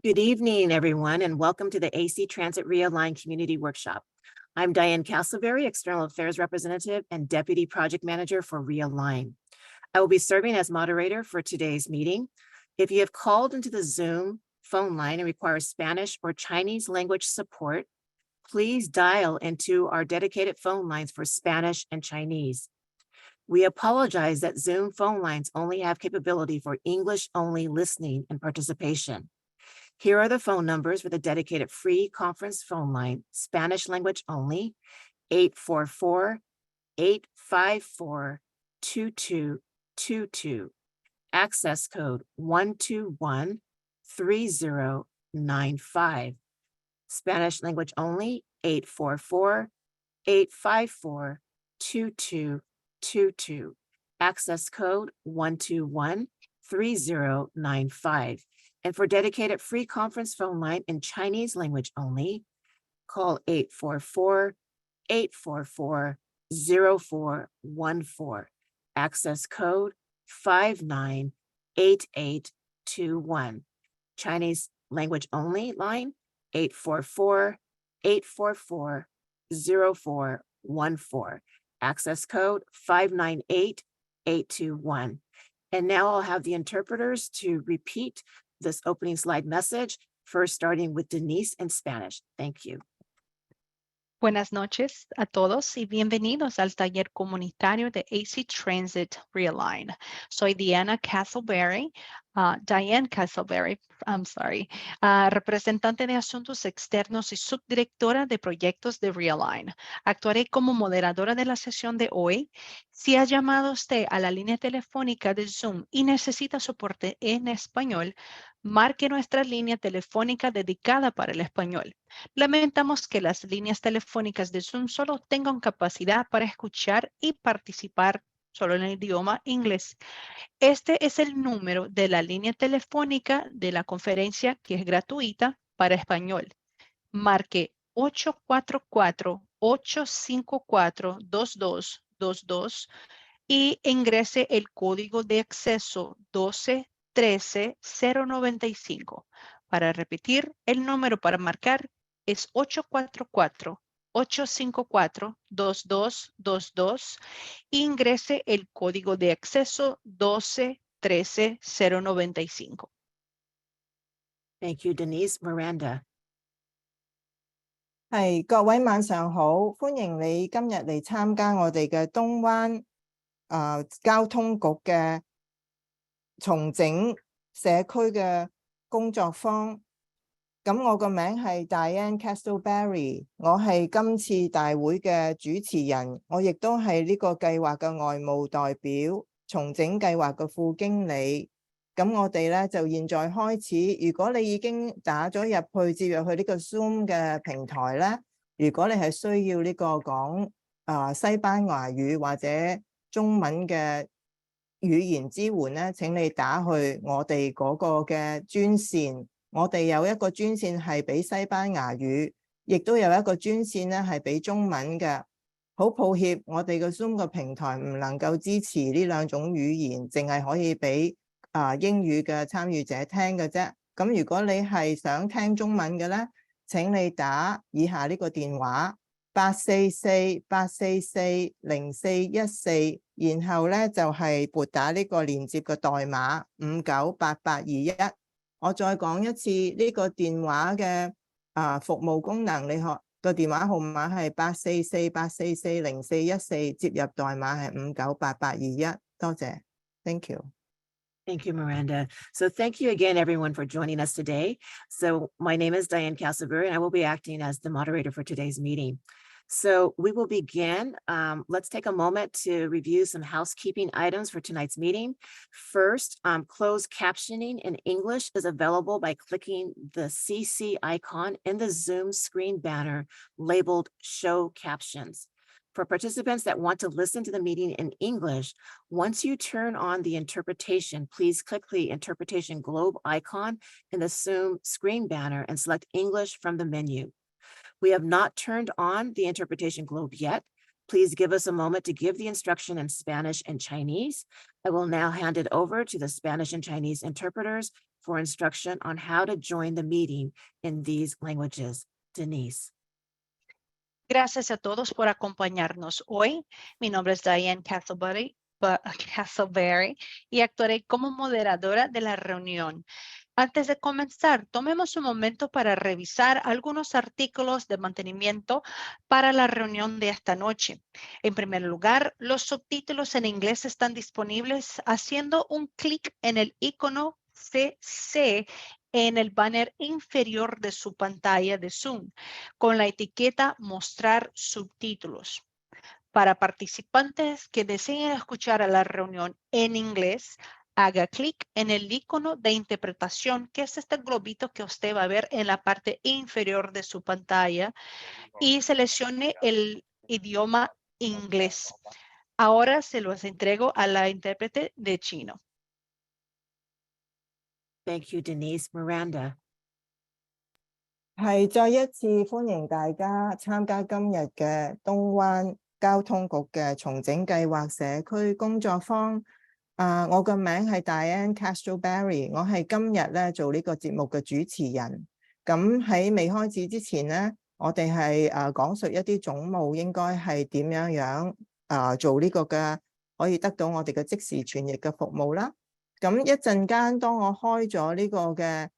Good evening, everyone, and welcome to the AC Transit Realign Community Workshop. I'm Diane Castleberry, External Affairs Representative and Deputy Project Manager for Realign. I will be serving as moderator for today's meeting. If you have called into the Zoom phone line and require Spanish or Chinese language support, please dial into our dedicated phone lines for Spanish and Chinese. We apologize that Zoom phone lines only have capability for English-only listening and participation. Here are the phone numbers for the dedicated free conference phone line, Spanish language only, 844-854-2222, access code 121-3095. Spanish language only, 844-854-2222, access code 121-3095. And for dedicated free conference phone line in Chinese language only, call 844-844-0414, access code 598821. Chinese language only line, 844-844-0414, access code 598821. And now I'll have the interpreters to repeat this opening slide message, first starting with Denise in Spanish. Thank you. Buenas noches a todos y bienvenidos al taller comunitario de AC Transit Realign. Soy Diane Castleberry, representante de Asuntos Externos y subdirectora de proyectos de Realign. Actuaré como moderadora de la sesión de hoy. Si ha llamado usted a la línea telefónica de Zoom y necesita soporte en español, marque nuestra línea telefónica dedicada para el español. Lamentamos que las líneas telefónicas de Zoom solo tengan capacidad para escuchar y participar solo en el idioma inglés. Este es el número de la línea telefónica de la conferencia que es gratuita para español. Marque 844-854-2222 y ingrese el código de acceso 1213095. Para repetir, el número para marcar es 844-854-2222 e ingrese el código de acceso 1213095. Thank you, Denise. Miranda. 各位晚上好，歡迎你今日嚟參加我哋嘅東灣交通局嘅重整社區嘅工作坊。咁我個名係 Diane Castleberry， 我係今次大會嘅主持人，我亦都係呢個計劃嘅外務代表，重整計劃嘅副經理。咁我哋咧就現在開始，如果你已經打咗入去接入去呢個 Zoom 嘅平台咧，如果你係需要呢個講西班牙語或者中文嘅語言支援咧，請你打去我哋嗰個嘅專線。我哋有一個專線係俾西班牙語，亦都有一個專線咧係俾中文嘅。好抱歉，我哋嘅 Zoom 嘅平台唔能夠支持呢兩種語言，淨係可以俾英語嘅參與者聽嘅啫。咁如果你係想聽中文嘅咧，請你打以下呢個電話844-844-0414，然後咧就係撥打呢個連接嘅代碼598821。我再講一次呢個電話嘅服務功能，你個電話號碼係844-844-0414，接入代碼係598821。多謝 ，Thank you。Thank you, Miranda. So thank you again, everyone, for joining us today. So my name is Diane Castleberry, and I will be acting as the moderator for today's meeting. So we will begin. Let's take a moment to review some housekeeping items for tonight's meeting. First, closed captioning in English is available by clicking the CC icon in the Zoom screen banner labeled Show Captions. For participants that want to listen to the meeting in English, once you turn on the interpretation, please click the interpretation globe icon in the Zoom screen banner and select English from the menu. We have not turned on the interpretation globe yet. Please give us a moment to give the instruction in Spanish and Chinese. I will now hand it over to the Spanish and Chinese interpreters for instruction on how to join the meeting in these languages. Denise. Gracias a todos por acompañarnos hoy. Mi nombre es Diane Castleberry y actuaré como moderadora de la reunión. Antes de comenzar, tomemos un momento para revisar algunos artículos de mantenimiento para la reunión de esta noche. En primer lugar, los subtítulos en inglés están disponibles haciendo un clic en el icono CC en el banner inferior de su pantalla de Zoom con la etiqueta Mostrar subtítulos. Para participantes que deseen escuchar a la reunión en inglés, haga clic en el icono de interpretación, que es este globito que usted va a ver en la parte inferior de su pantalla, y seleccione el idioma inglés. Ahora se los entrego a la intérprete de chino. Thank you, Denise. Miranda. 係再一次歡迎大家參加今日嘅東灣交通局嘅重整計劃社區工作坊。我個名係 Diane Castleberry， 我係今日咧做呢個節目嘅主持人。咁喺未開始之前咧，我哋係講述一啲總務應該係點樣做呢個嘅，可以得到我哋嘅即時傳譯嘅服務啦。咁一陣間當我開咗呢個嘅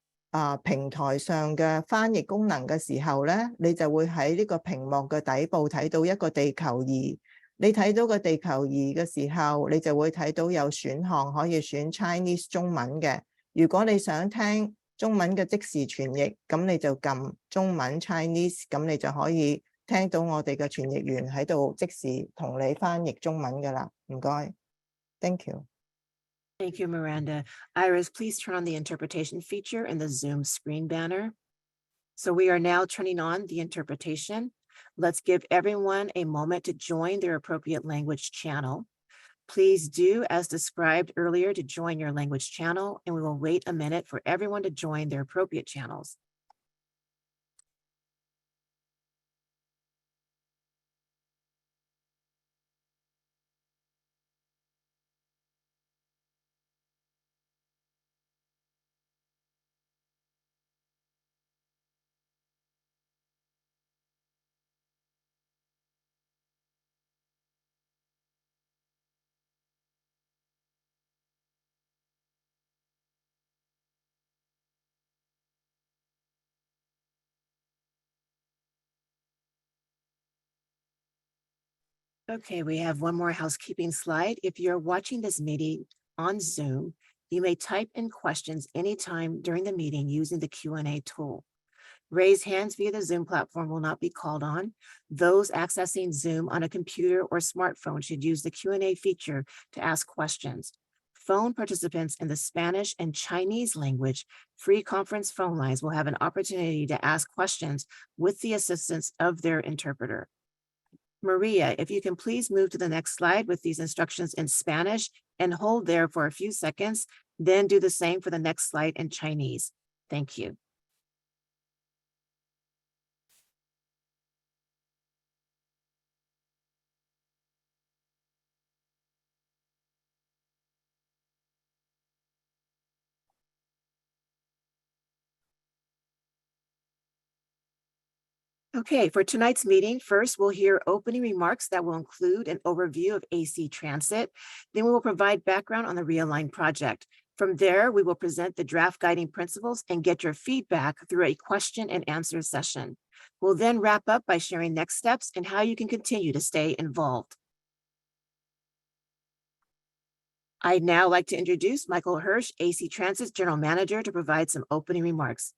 平台上嘅翻譯功能嘅時候咧，你就會喺呢個屏幕嘅底部睇到一個地球儀。你睇到個地球儀嘅時候，你就會睇到有選項可以選 Chinese 中文嘅。如果你想聽中文嘅即時傳譯，咁你就撳中文 Chinese， 咁你就可以聽到我哋嘅傳譯員喺度即時同你翻譯中文㗎喇。唔該 ，Thank you。Thank you, Miranda. Iris, please turn on the interpretation feature in the Zoom screen banner. So we are now turning on the interpretation. Let's give everyone a moment to join their appropriate language channel. Please do as described earlier to join your language channel, and we will wait a minute for everyone to join their appropriate channels. Okay, we have one more housekeeping slide. If you're watching this meeting on Zoom, you may type in questions anytime during the meeting using the Q&A tool. Raise hands via the Zoom platform will not be called on. Those accessing Zoom on a computer or smartphone should use the Q&A feature to ask questions. Phone participants in the Spanish and Chinese language free conference phone lines will have an opportunity to ask questions with the assistance of their interpreter. Maria, if you can please move to the next slide with these instructions in Spanish and hold there for a few seconds, then do the same for the next slide in Chinese. Thank you. Okay, for tonight's meeting, first we'll hear opening remarks that will include an overview of AC Transit. Then we will provide background on the Realign project. From there, we will present the draft guiding principles and get your feedback through a question and answer session. We'll then wrap up by sharing next steps and how you can continue to stay involved. I'd now like to introduce Michael Hirsch, AC Transit's General Manager, to provide some opening remarks.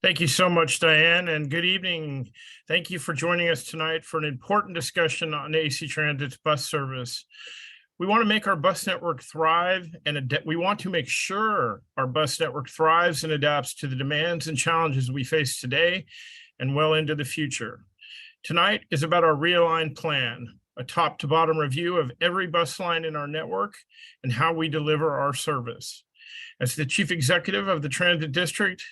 Thank you so much, Diane, and good evening. Thank you for joining us tonight for an important discussion on AC Transit's bus service. We want to make our bus network thrive, and we want to make sure our bus network thrives and adapts to the demands and challenges we face today and well into the future. Tonight is about our Realign plan, a top to bottom review of every bus line in our network and how we deliver our service. As the Chief Executive of the Transit District,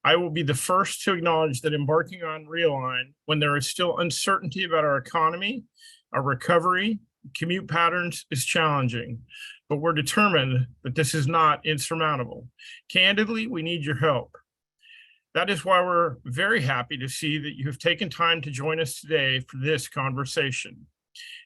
I will be the first to acknowledge that embarking on Realign when there is still uncertainty about our economy, our recovery, commute patterns is challenging, but we're determined that this is not insurmountable. Candidly, we need your help. That is why we're very happy to see that you have taken time to join us today for this conversation.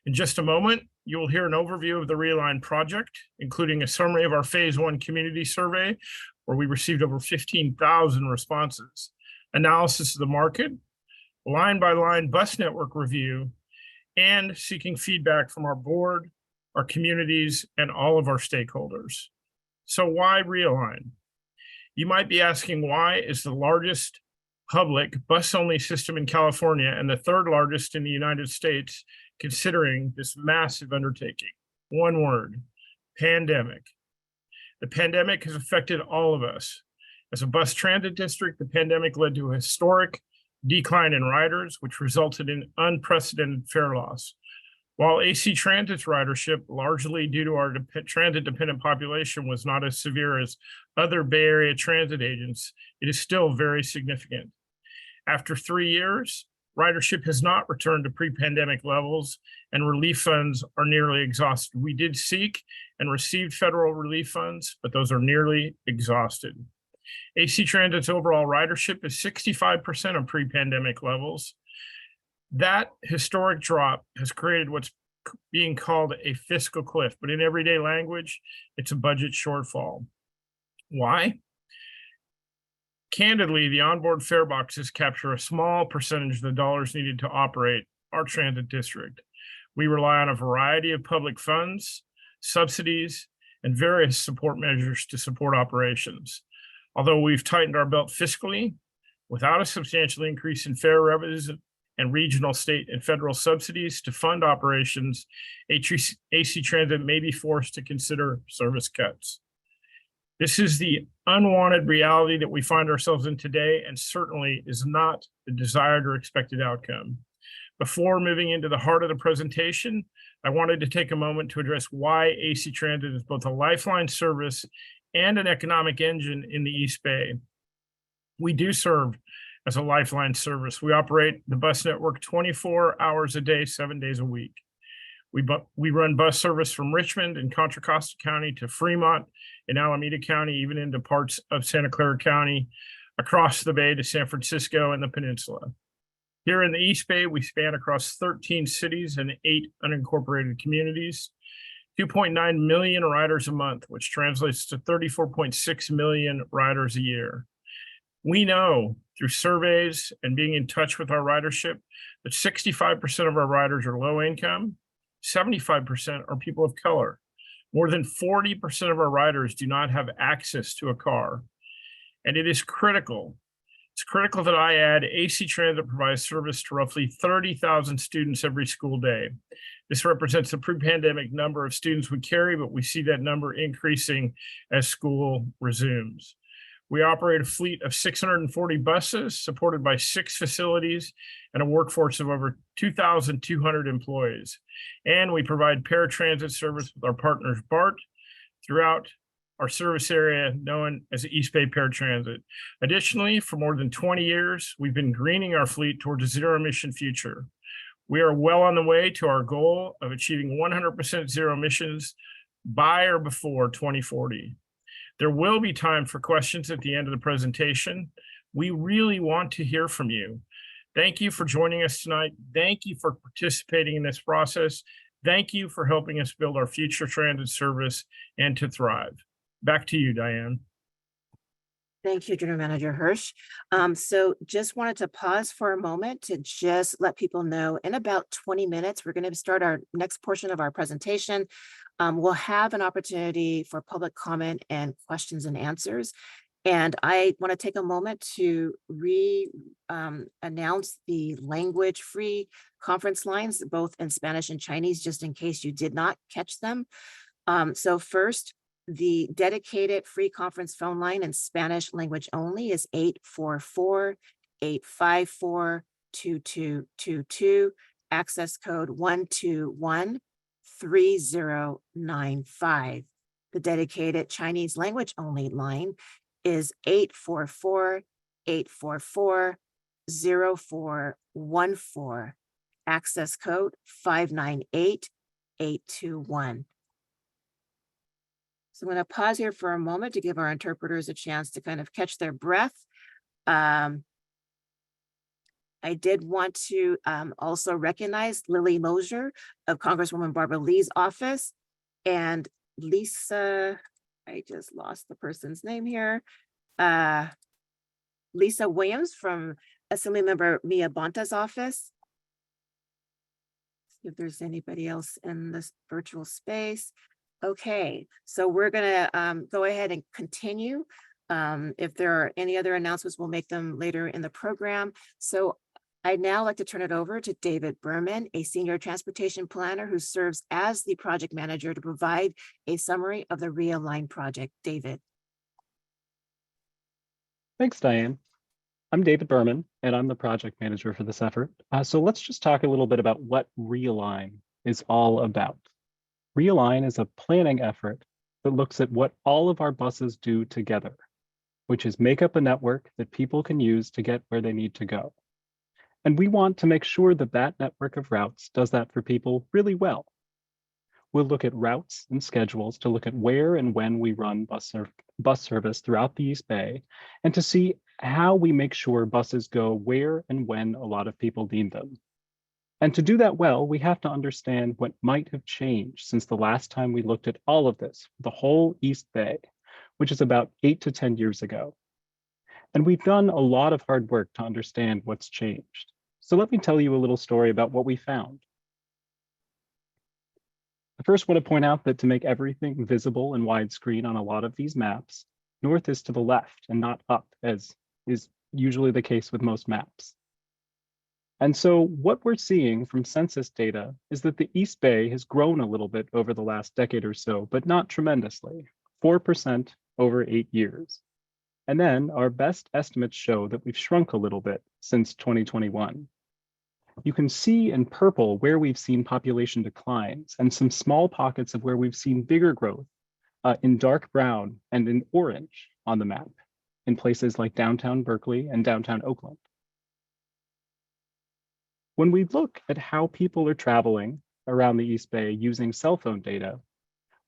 In just a moment, you will hear an overview of the Realign project, including a summary of our phase 1 community survey, where we received over 15,000 responses, analysis of the market, line-by-line bus network review, and seeking feedback from our board, our communities, and all of our stakeholders. So why Realign? You might be asking, why is the largest public bus-only system in California and the third largest in the United States considering this massive undertaking? One word: pandemic. The pandemic has affected all of us. As a bus transit district, the pandemic led to a historic decline in riders, which resulted in unprecedented fare loss. While AC Transit's ridership, largely due to our transit-dependent population, was not as severe as other Bay Area transit agents, it is still very significant. After 3 years, ridership has not returned to pre-pandemic levels, and relief funds are nearly exhausted. We did seek and received federal relief funds, but those are nearly exhausted. AC Transit's overall ridership is 65% of pre-pandemic levels. That historic drop has created what's being called a fiscal cliff, but in everyday language, it's a budget shortfall. Why? Candidly, the onboard fare boxes capture a small percentage of the dollars needed to operate our transit district. We rely on a variety of public funds, subsidies, and various support measures to support operations. Although we've tightened our belt fiscally, without a substantial increase in fare revenues and regional, state, and federal subsidies to fund operations, AC Transit may be forced to consider service cuts. This is the unwanted reality that we find ourselves in today, and certainly is not the desired or expected outcome. Before moving into the heart of the presentation, I wanted to take a moment to address why AC Transit is both a lifeline service and an economic engine in the East Bay. We do serve as a lifeline service. We operate the bus network 24 hours a day, 7 days a week. We run bus service from Richmond and Contra Costa County to Fremont in Alameda County, even into parts of Santa Clara County, across the Bay to San Francisco and the Peninsula. Here in the East Bay, we span across 13 cities and 8 unincorporated communities, 2.9 million riders a month, which translates to 34.6 million riders a year. We know through surveys and being in touch with our ridership that 65% of our riders are low income, 75% are people of color. More than 40% of our riders do not have access to a car. And it is critical. It's critical that I add AC Transit provides service to roughly 30,000 students every school day. This represents the pre-pandemic number of students we carry, but we see that number increasing as school resumes. We operate a fleet of 640 buses supported by 6 facilities and a workforce of over 2,200 employees. And we provide paratransit service with our partners BART throughout our service area known as the East Bay Paratransit. Additionally, for more than 20 years, we've been greening our fleet towards a zero emission future. We are well on the way to our goal of achieving 100% zero emissions by or before 2040. There will be time for questions at the end of the presentation. We really want to hear from you. Thank you for joining us tonight. Thank you for participating in this process. Thank you for helping us build our future transit service and to thrive. Back to you, Diane. Thank you, General Manager Hirsch. So just wanted to pause for a moment to just let people know in about 20 minutes, we're going to start our next portion of our presentation. We'll have an opportunity for public comment and questions and answers. And I want to take a moment to announce the language-free conference lines, both in Spanish and Chinese, just in case you did not catch them. So first, the dedicated free conference phone line in Spanish language only is 844-854-2222, access code 121-3095. The dedicated Chinese language only line is 844-844-0414, access code 598 821. So I'm going to pause here for a moment to give our interpreters a chance to kind of catch their breath. I did want to also recognize Lily Mosier of Congresswoman Barbara Lee's office, and Lisa, I just lost the person's name here, Lisa Williams from Assemblymember Mia Bonta's office. See if there's anybody else in this virtual space. Okay, so we're gonna go ahead and continue. If there are any other announcements, we'll make them later in the program. So I'd now like to turn it over to David Berman, a senior transportation planner who serves as the project manager, to provide a summary of the Realign project. David. Thanks, Diane. I'm David Berman, and I'm the project manager for this effort. So let's just talk a little bit about what Realign is all about. Realign is a planning effort that looks at what all of our buses do together, which is make up a network that people can use to get where they need to go. And we want to make sure that that network of routes does that for people really well. We'll look at routes and schedules to look at where and when we run bus service throughout the East Bay, and to see how we make sure buses go where and when a lot of people need them. And to do that well, we have to understand what might have changed since the last time we looked at all of this, the whole East Bay, which is about 8 to 10 years ago. And we've done a lot of hard work to understand what's changed. So let me tell you a little story about what we found. I first want to point out that to make everything visible and widescreen on a lot of these maps, north is to the left and not up, as is usually the case with most maps. And so what we're seeing from census data is that the East Bay has grown a little bit over the last decade or so, but not tremendously, 4% over 8 years. And then our best estimates show that we've shrunk a little bit since 2021. You can see in purple where we've seen population declines and some small pockets of where we've seen bigger growth in dark brown and in orange on the map in places like downtown Berkeley and downtown Oakland. When we look at how people are traveling around the East Bay using cell phone data,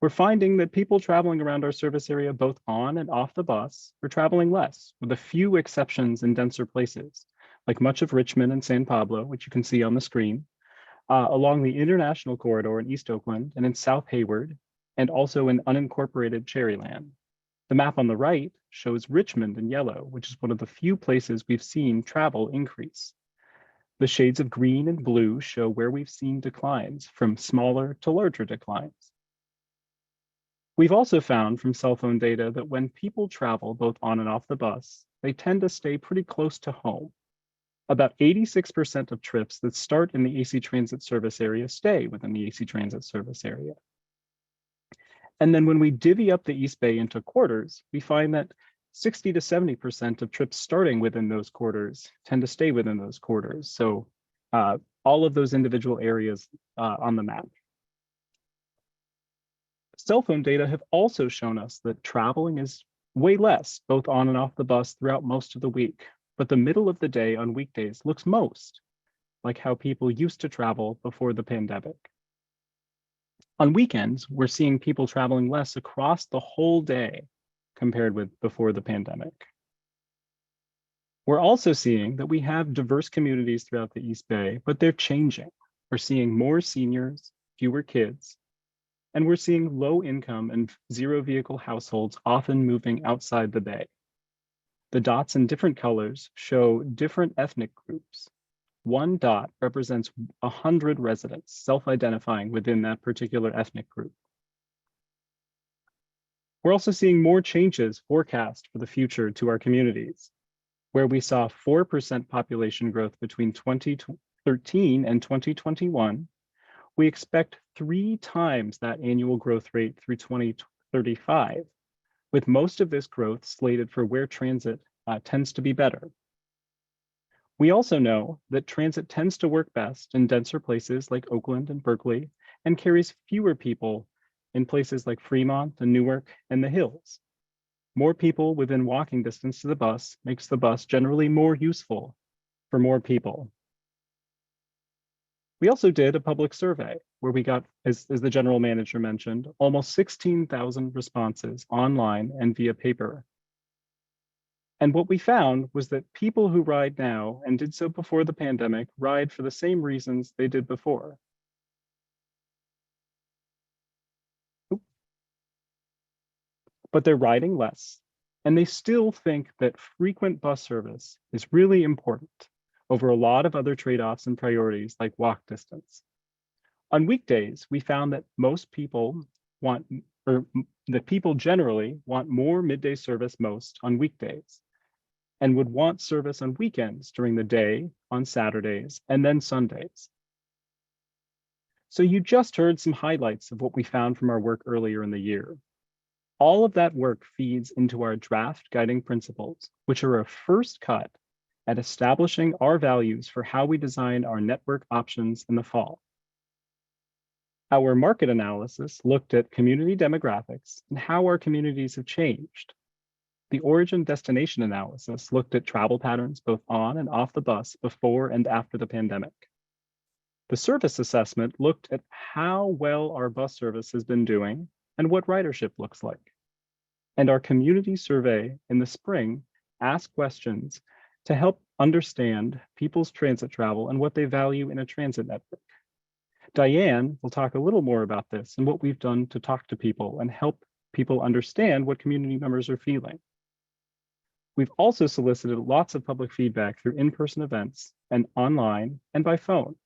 we're finding that people traveling around our service area, both on and off the bus, are traveling less, with a few exceptions in denser places, like much of Richmond and San Pablo, which you can see on the screen, along the International Corridor in East Oakland and in South Hayward, and also in unincorporated Cherryland. The map on the right shows Richmond in yellow, which is one of the few places we've seen travel increase. The shades of green and blue show where we've seen declines, from smaller to larger declines. We've also found from cell phone data that when people travel both on and off the bus, they tend to stay pretty close to home. About 86% of trips that start in the AC Transit service area stay within the AC Transit service area. And then when we divvy up the East Bay into quarters, we find that 60 to 70% of trips starting within those quarters tend to stay within those quarters. So all of those individual areas on the map. Cell phone data have also shown us that traveling is way less, both on and off the bus throughout most of the week, but the middle of the day on weekdays looks most like how people used to travel before the pandemic. On weekends, we're seeing people traveling less across the whole day compared with before the pandemic. We're also seeing that we have diverse communities throughout the East Bay, but they're changing. We're seeing more seniors, fewer kids, and we're seeing low income and zero vehicle households often moving outside the Bay. The dots in different colors show different ethnic groups. One dot represents 100 residents self-identifying within that particular ethnic group. We're also seeing more changes forecast for the future to our communities, where we saw 4% population growth between 2013 and 2021. We expect 3 times that annual growth rate through 2035, with most of this growth slated for where transit tends to be better. We also know that transit tends to work best in denser places like Oakland and Berkeley, and carries fewer people in places like Fremont and Newark and the Hills. More people within walking distance to the bus makes the bus generally more useful for more people. We also did a public survey where we got, as the general manager mentioned, almost 16,000 responses online and via paper. And what we found was that people who ride now and did so before the pandemic ride for the same reasons they did before. But they're riding less, and they still think that frequent bus service is really important over a lot of other trade-offs and priorities like walk distance. On weekdays, we found that most people want, or that people generally want more midday service most on weekdays and would want service on weekends during the day, on Saturdays, and then Sundays. So you just heard some highlights of what we found from our work earlier in the year. All of that work feeds into our draft guiding principles, which are a first cut at establishing our values for how we design our network options in the fall. Our market analysis looked at community demographics and how our communities have changed. The origin destination analysis looked at travel patterns both on and off the bus before and after the pandemic. The service assessment looked at how well our bus service has been doing and what ridership looks like. And our community survey in the spring asked questions to help understand people's transit travel and what they value in a transit network. Diane will talk a little more about this and what we've done to talk to people and help people understand what community members are feeling. We've also solicited lots of public feedback through in-person events and online and by phone.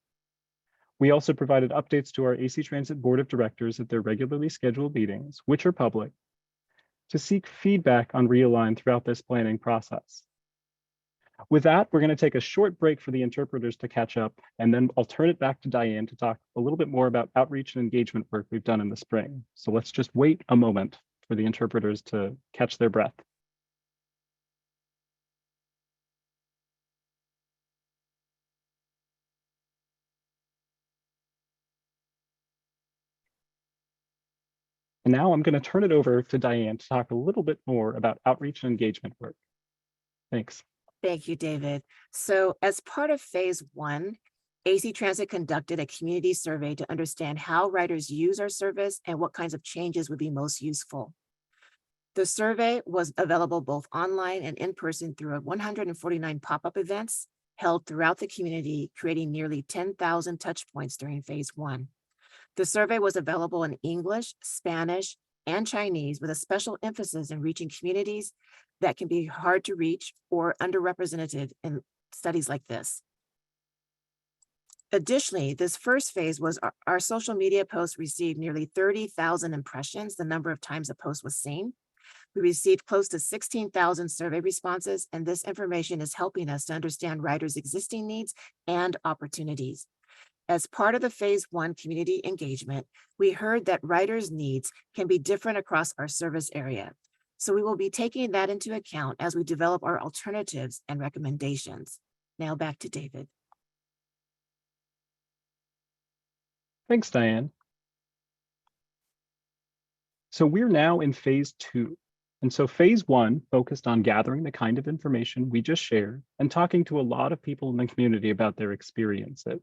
We also provided updates to our AC Transit Board of Directors at their regularly scheduled meetings, which are public, to seek feedback on Realign throughout this planning process. With that, we're going to take a short break for the interpreters to catch up, and then I'll turn it back to Diane to talk a little bit more about outreach and engagement work we've done in the spring. So let's just wait a moment for the interpreters to catch their breath. And now I'm going to turn it over to Diane to talk a little bit more about outreach and engagement work. Thanks. Thank you, David. So as part of phase 1, AC Transit conducted a community survey to understand how riders use our service and what kinds of changes would be most useful. The survey was available both online and in person through 149 pop-up events held throughout the community, creating nearly 10,000 touch points during phase 1. The survey was available in English, Spanish, and Chinese, with a special emphasis in reaching communities that can be hard to reach or underrepresented in studies like this. Additionally, this first phase was our social media posts received nearly 30,000 impressions, the number of times a post was seen. We received close to 16,000 survey responses, and this information is helping us to understand riders' existing needs and opportunities. As part of the phase 1 community engagement, we heard that riders' needs can be different across our service area. So we will be taking that into account as we develop our alternatives and recommendations. Now back to David. Thanks, Diane. So we're now in phase 2. And so phase 1 focused on gathering the kind of information we just shared and talking to a lot of people in the community about their experiences.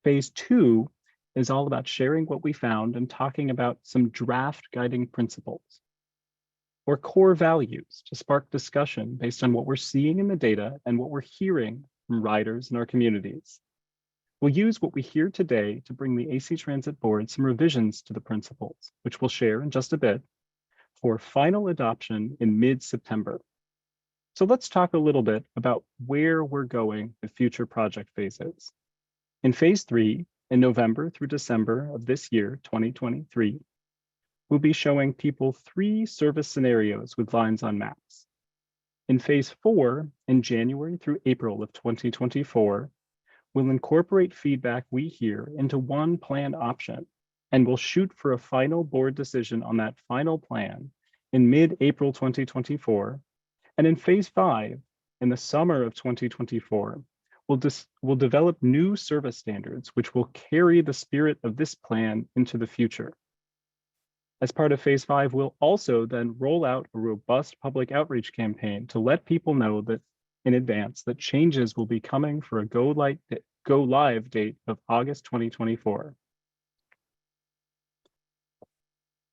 Phase 2 is all about sharing what we found and talking about some draft guiding principles or core values to spark discussion based on what we're seeing in the data and what we're hearing from riders in our communities. We'll use what we hear today to bring the AC Transit Board some revisions to the principles, which we'll share in just a bit, for final adoption in mid-September. So let's talk a little bit about where we're going with future project phases. In phase 3, in November through December of this year, 2023, we'll be showing people 3 service scenarios with lines on maps. In phase 4, in January through April of 2024, we'll incorporate feedback we hear into one plan option, and we'll shoot for a final board decision on that final plan in mid-April 2024. And in phase 5, in the summer of 2024, we'll develop new service standards, which will carry the spirit of this plan into the future. As part of phase 5, we'll also then roll out a robust public outreach campaign to let people know that in advance that changes will be coming for a go live date of August 2024.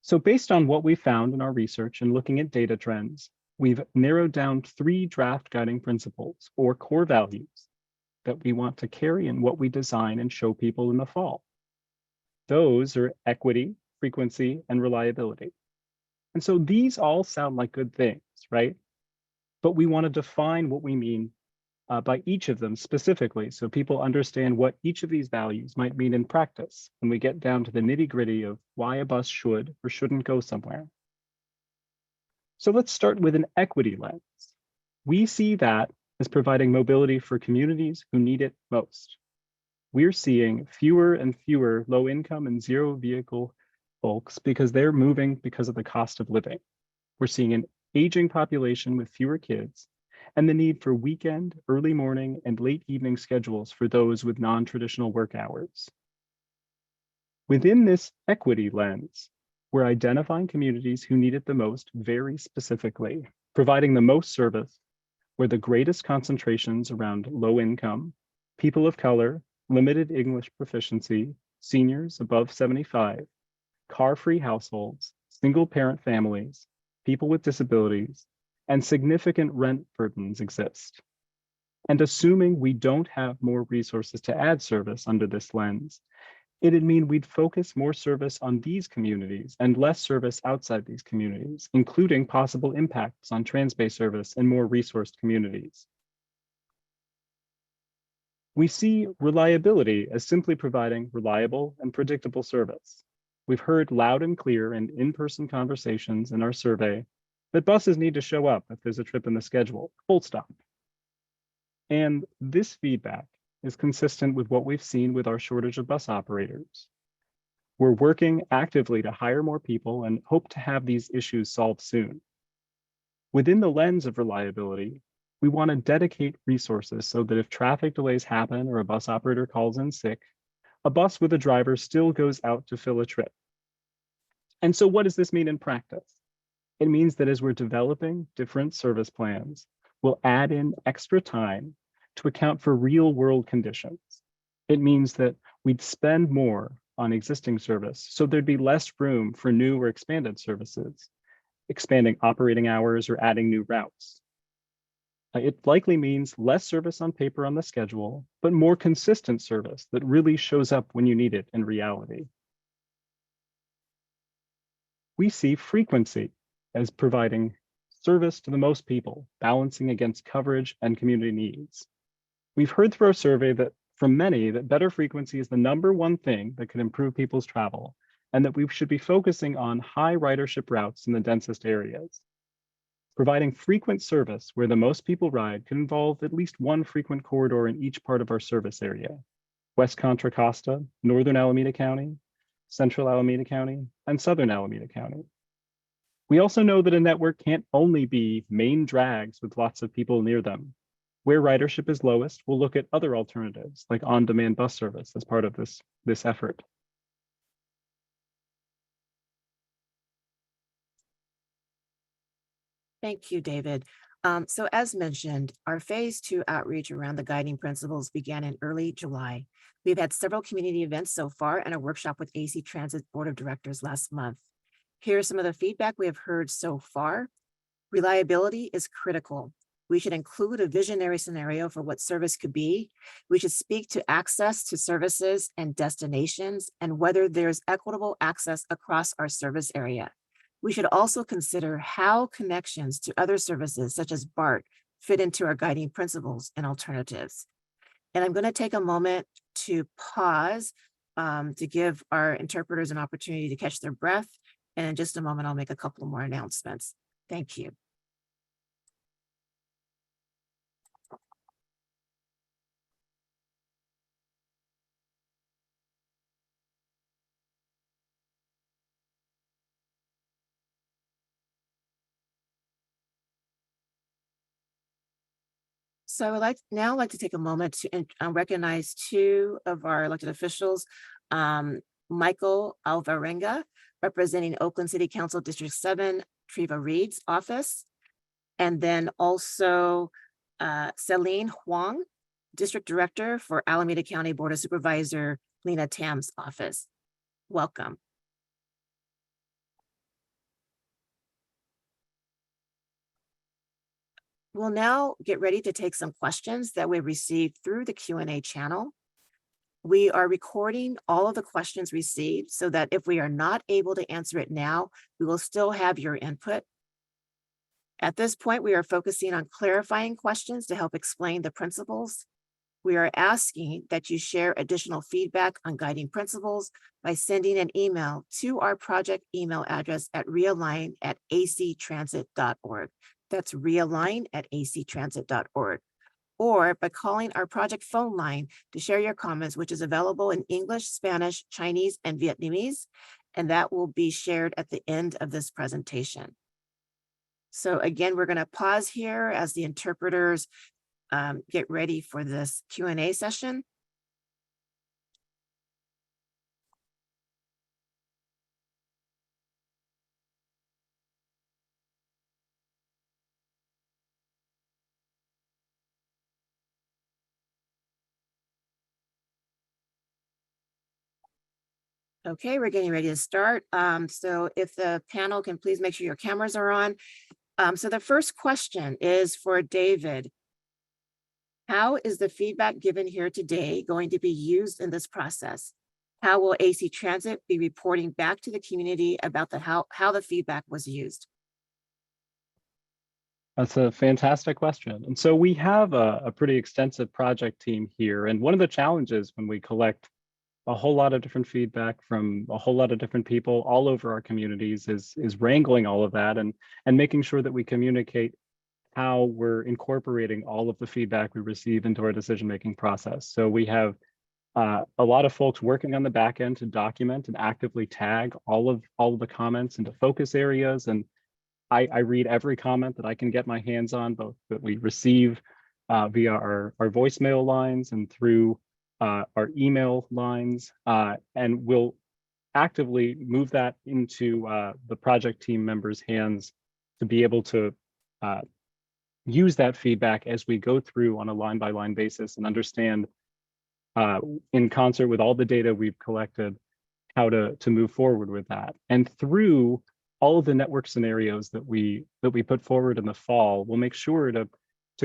So based on what we found in our research and looking at data trends, we've narrowed down 3 draft guiding principles or core values that we want to carry in what we design and show people in the fall. Those are equity, frequency, and reliability. And so these all sound like good things, right? But we want to define what we mean by each of them specifically so people understand what each of these values might mean in practice when we get down to the nitty-gritty of why a bus should or shouldn't go somewhere. So let's start with an equity lens. We see that as providing mobility for communities who need it most. We're seeing fewer and fewer low-income and zero-vehicle folks because they're moving because of the cost of living. We're seeing an aging population with fewer kids and the need for weekend, early morning, and late evening schedules for those with non-traditional work hours. Within this equity lens, we're identifying communities who need it the most very specifically, providing the most service where the greatest concentrations around low income, people of color, limited English proficiency, seniors above 75, car-free households, single-parent families, people with disabilities, and significant rent burdens exist. And assuming we don't have more resources to add service under this lens, it'd mean we'd focus more service on these communities and less service outside these communities, including possible impacts on trans-based service in more resourced communities. We see reliability as simply providing reliable and predictable service. We've heard loud and clear in in-person conversations in our survey that buses need to show up if there's a trip in the schedule, full stop. And this feedback is consistent with what we've seen with our shortage of bus operators. We're working actively to hire more people and hope to have these issues solved soon. Within the lens of reliability, we want to dedicate resources so that if traffic delays happen or a bus operator calls in sick, a bus with a driver still goes out to fill a trip. And so what does this mean in practice? It means that as we're developing different service plans, we'll add in extra time to account for real world conditions. It means that we'd spend more on existing service, so there'd be less room for new or expanded services, expanding operating hours or adding new routes. It likely means less service on paper on the schedule, but more consistent service that really shows up when you need it in reality. We see frequency as providing service to the most people, balancing against coverage and community needs. We've heard through our survey that from many that better frequency is the #1 thing that could improve people's travel, and that we should be focusing on high ridership routes in the densest areas. Providing frequent service where the most people ride can involve at least one frequent corridor in each part of our service area: West Contra Costa, Northern Alameda County, Central Alameda County, and Southern Alameda County. We also know that a network can't only be main drags with lots of people near them. Where ridership is lowest, we'll look at other alternatives like on-demand bus service as part of this effort. Thank you, David. So as mentioned, our phase 2 outreach around the guiding principles began in early July. We've had several community events so far and a workshop with AC Transit Board of Directors last month. Here's some of the feedback we have heard so far. Reliability is critical. We should include a visionary scenario for what service could be. We should speak to access to services and destinations and whether there's equitable access across our service area. We should also consider how connections to other services such as BART fit into our guiding principles and alternatives. And I'm going to take a moment to pause to give our interpreters an opportunity to catch their breath. And in just a moment, I'll make a couple more announcements. Thank you. So I would like to take a moment to recognize 2 of our elected officials, Michael Alvarenga, representing Oakland City Council District 7, Treva Reed's office, and then also Celine Huang, District Director for Alameda County Board of Supervisor Lena Tam's office. Welcome. We'll now get ready to take some questions that we received through the Q&A channel. We are recording all of the questions received so that if we are not able to answer it now, we will still have your input. At this point, we are focusing on clarifying questions to help explain the principles. We are asking that you share additional feedback on guiding principles by sending an email to our project email address at realign@actransit.org. That's realign@actransit.org. Or by calling our project phone line to share your comments, which is available in English, Spanish, Chinese, and Vietnamese, and that will be shared at the end of this presentation. So again, we're going to pause here as the interpreters get ready for this Q&A session. Okay, we're getting ready to start. So if the panel can please make sure your cameras are on. So the first question is for David. How is the feedback given here today going to be used in this process? How will AC Transit be reporting back to the community about how the feedback was used? That's a fantastic question. And so we have a pretty extensive project team here. And one of the challenges when we collect a whole lot of different feedback from a whole lot of different people all over our communities is wrangling all of that and making sure that we communicate how we're incorporating all of the feedback we receive into our decision-making process. So we have a lot of folks working on the back end to document and actively tag all of the comments into focus areas. And I read every comment that I can get my hands on, both that we receive via our voicemail lines and through our email lines, and we'll actively move that into the project team members' hands to be able to use that feedback as we go through on a line-by-line basis and understand in concert with all the data we've collected how to move forward with that. And through all of the network scenarios that we put forward in the fall, we'll make sure to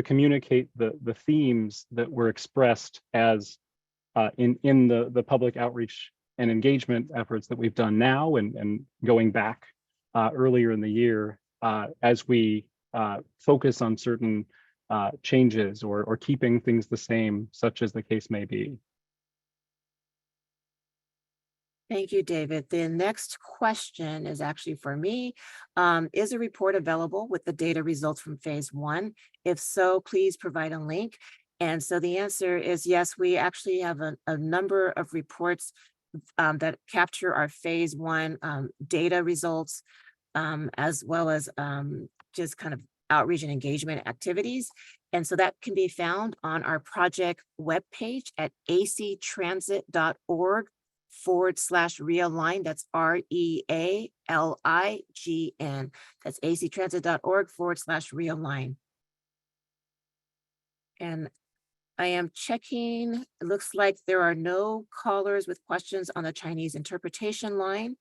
communicate the themes that were expressed as in the public outreach and engagement efforts that we've done now and going back earlier in the year as we focus on certain changes or keeping things the same, such as the case may be. Thank you, David. The next question is actually for me. Is a report available with the data results from phase 1? If so, please provide a link. And so the answer is yes, we actually have a number of reports that capture our phase 1 data results, as well as just kind of outreach and engagement activities. And so that can be found on our project webpage at actransit.org/realign. That's REALIGN. That's actransit.org/realign. And I am checking, it looks like there are no callers with questions on the Chinese interpretation line.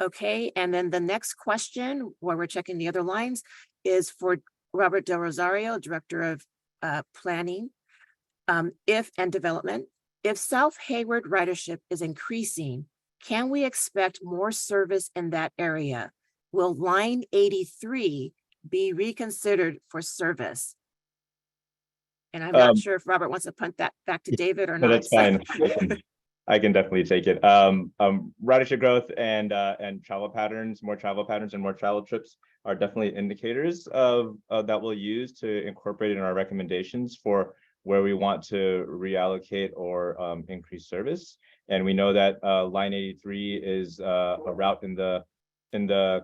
Okay, and then the next question, while we're checking the other lines, is for Robert Del Rosario, Director of Planning and Development. If South Hayward ridership is increasing, can we expect more service in that area? Will line 83 be reconsidered for service? And I'm not sure if Robert wants to punt that back to David or not. No, that's fine. I can definitely take it. Ridership growth and travel patterns, more travel patterns and more travel trips are definitely indicators of that we'll use to incorporate in our recommendations for where we want to reallocate or increase service. And we know that line 83 is a route in the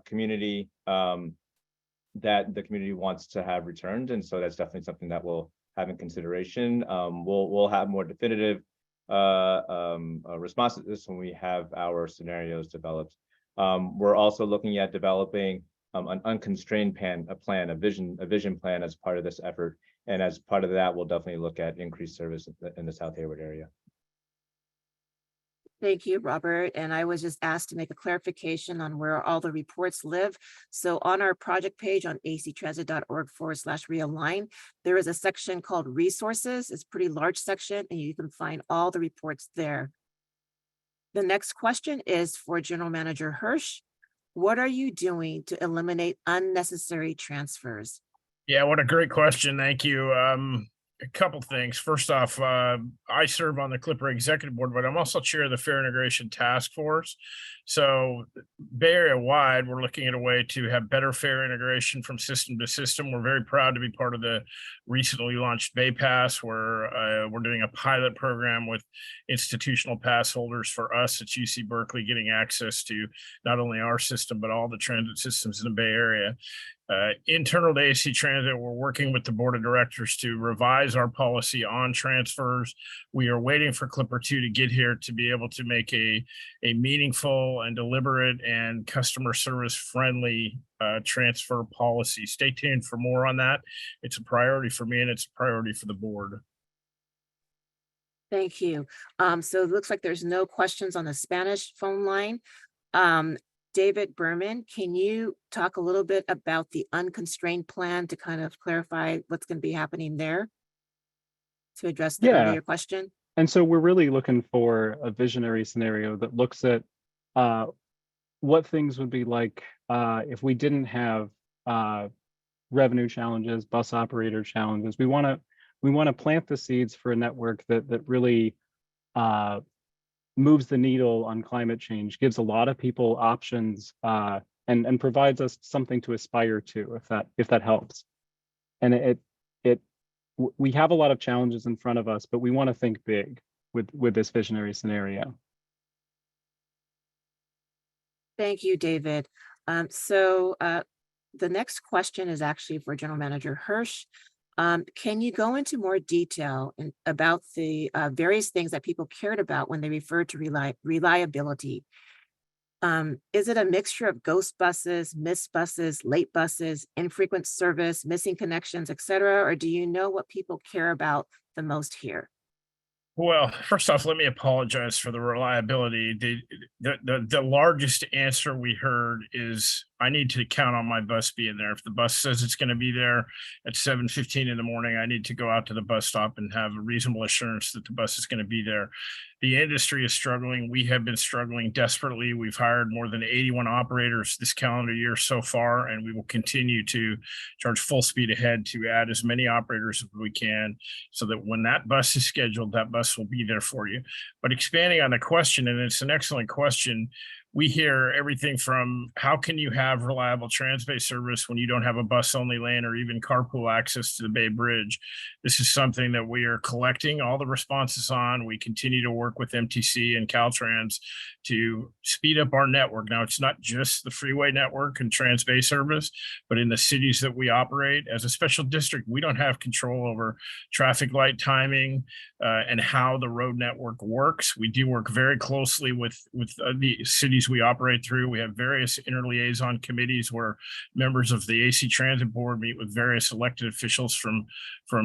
community that the community wants to have returned, and so that's definitely something that we'll have in consideration. We'll have more definitive response to this when we have our scenarios developed. We're also looking at developing an unconstrained plan, a vision plan as part of this effort. And as part of that, we'll definitely look at increased service in the South Hayward area. Thank you, Robert. And I was just asked to make a clarification on where all the reports live. So on our project page on actransit.org/realign, there is a section called resources. It's a pretty large section and you can find all the reports there. The next question is for General Manager Hirsch. What are you doing to eliminate unnecessary transfers? Yeah, what a great question. Thank you. A couple things. First off, I serve on the Clipper Executive Board, but I'm also chair of the Fair Integration Task Force. So Bay Area wide, we're looking at a way to have better fare integration from system to system. We're very proud to be part of the recently launched Bay Pass, where we're doing a pilot program with institutional pass holders for us at UC Berkeley, getting access to not only our system, but all the transit systems in the Bay Area. Internal to AC Transit, we're working with the board of directors to revise our policy on transfers. We are waiting for Clipper 2 to get here to be able to make a meaningful and deliberate and customer service friendly transfer policy. Stay tuned for more on that. It's a priority for me and it's a priority for the board. Thank you. So it looks like there's no questions on the Spanish phone line. David Berman, can you talk a little bit about the unconstrained plan to kind of clarify what's going to be happening there to address the earlier question? And so we're really looking for a visionary scenario that looks at what things would be like if we didn't have revenue challenges, bus operator challenges. We want to plant the seeds for a network that really moves the needle on climate change, gives a lot of people options, and provides us something to aspire to, if that helps. And we have a lot of challenges in front of us, but we want to think big with this visionary scenario. Thank you, David. So the next question is actually for General Manager Hirsch. Can you go into more detail about the various things that people cared about when they referred to reliability? Is it a mixture of ghost buses, missed buses, late buses, infrequent service, missing connections, et cetera? Or do you know what people care about the most here? Well, first off, let me apologize for the reliability. The largest answer we heard is I need to count on my bus being there. If the bus says it's going to be there at 7:15 in the morning, I need to go out to the bus stop and have a reasonable assurance that the bus is going to be there. The industry is struggling. We have been struggling desperately. We've hired more than 81 operators this calendar year so far, and we will continue to charge full speed ahead to add as many operators as we can so that when that bus is scheduled, that bus will be there for you. But expanding on the question, and it's an excellent question, we hear everything from how can you have reliable Transbay service when you don't have a bus only lane or even carpool access to the Bay Bridge? This is something that we are collecting all the responses on. We continue to work with MTC and Caltrans to speed up our network. Now, it's not just the freeway network and Transbay service, but in the cities that we operate as a special district, we don't have control over traffic light timing and how the road network works. We do work very closely with the cities we operate through. We have various interliaison committees where members of the AC Transit Board meet with various elected officials from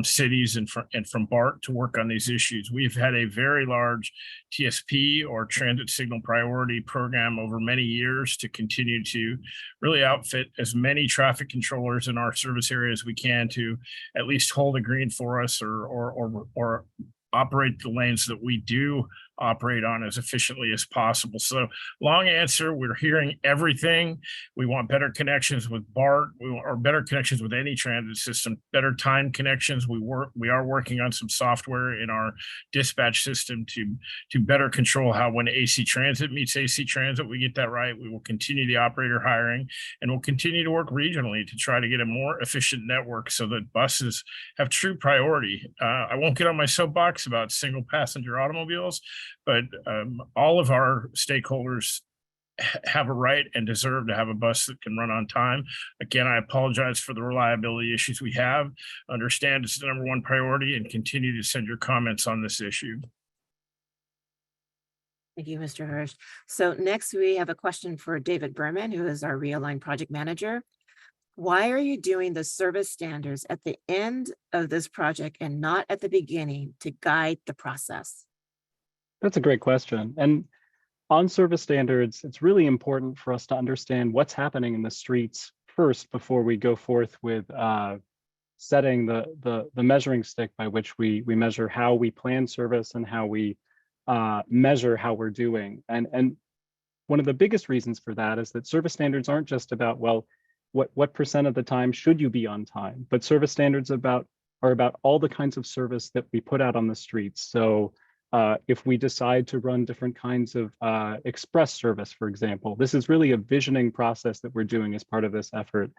cities and from BART to work on these issues. We've had a very large TSP or transit signal priority program over many years to continue to really outfit as many traffic controllers in our service area as we can to at least hold a green for us or operate the lanes that we do operate on as efficiently as possible. So long answer, we're hearing everything. We want better connections with BART or better connections with any transit system, better time connections. We are working on some software in our dispatch system to better control how when AC Transit meets AC Transit, we get that right. We will continue the operator hiring and we'll continue to work regionally to try to get a more efficient network so that buses have true priority. I won't get on my soapbox about single passenger automobiles, but all of our stakeholders have a right and deserve to have a bus that can run on time. Again, I apologize for the reliability issues we have. Understand it's the #1 priority and continue to send your comments on this issue. Thank you, Mr. Hirsch. So next we have a question for David Berman, who is our Realign project manager. Why are you doing the service standards at the end of this project and not at the beginning to guide the process? That's a great question. And on service standards, it's really important for us to understand what's happening in the streets first before we go forth with setting the measuring stick by which we measure how we plan service and how we measure how we're doing. And one of the biggest reasons for that is that service standards aren't just about, well, what percent of the time should you be on time, but service standards are about all the kinds of service that we put out on the streets. So if we decide to run different kinds of express service, for example, this is really a visioning process that we're doing as part of this effort.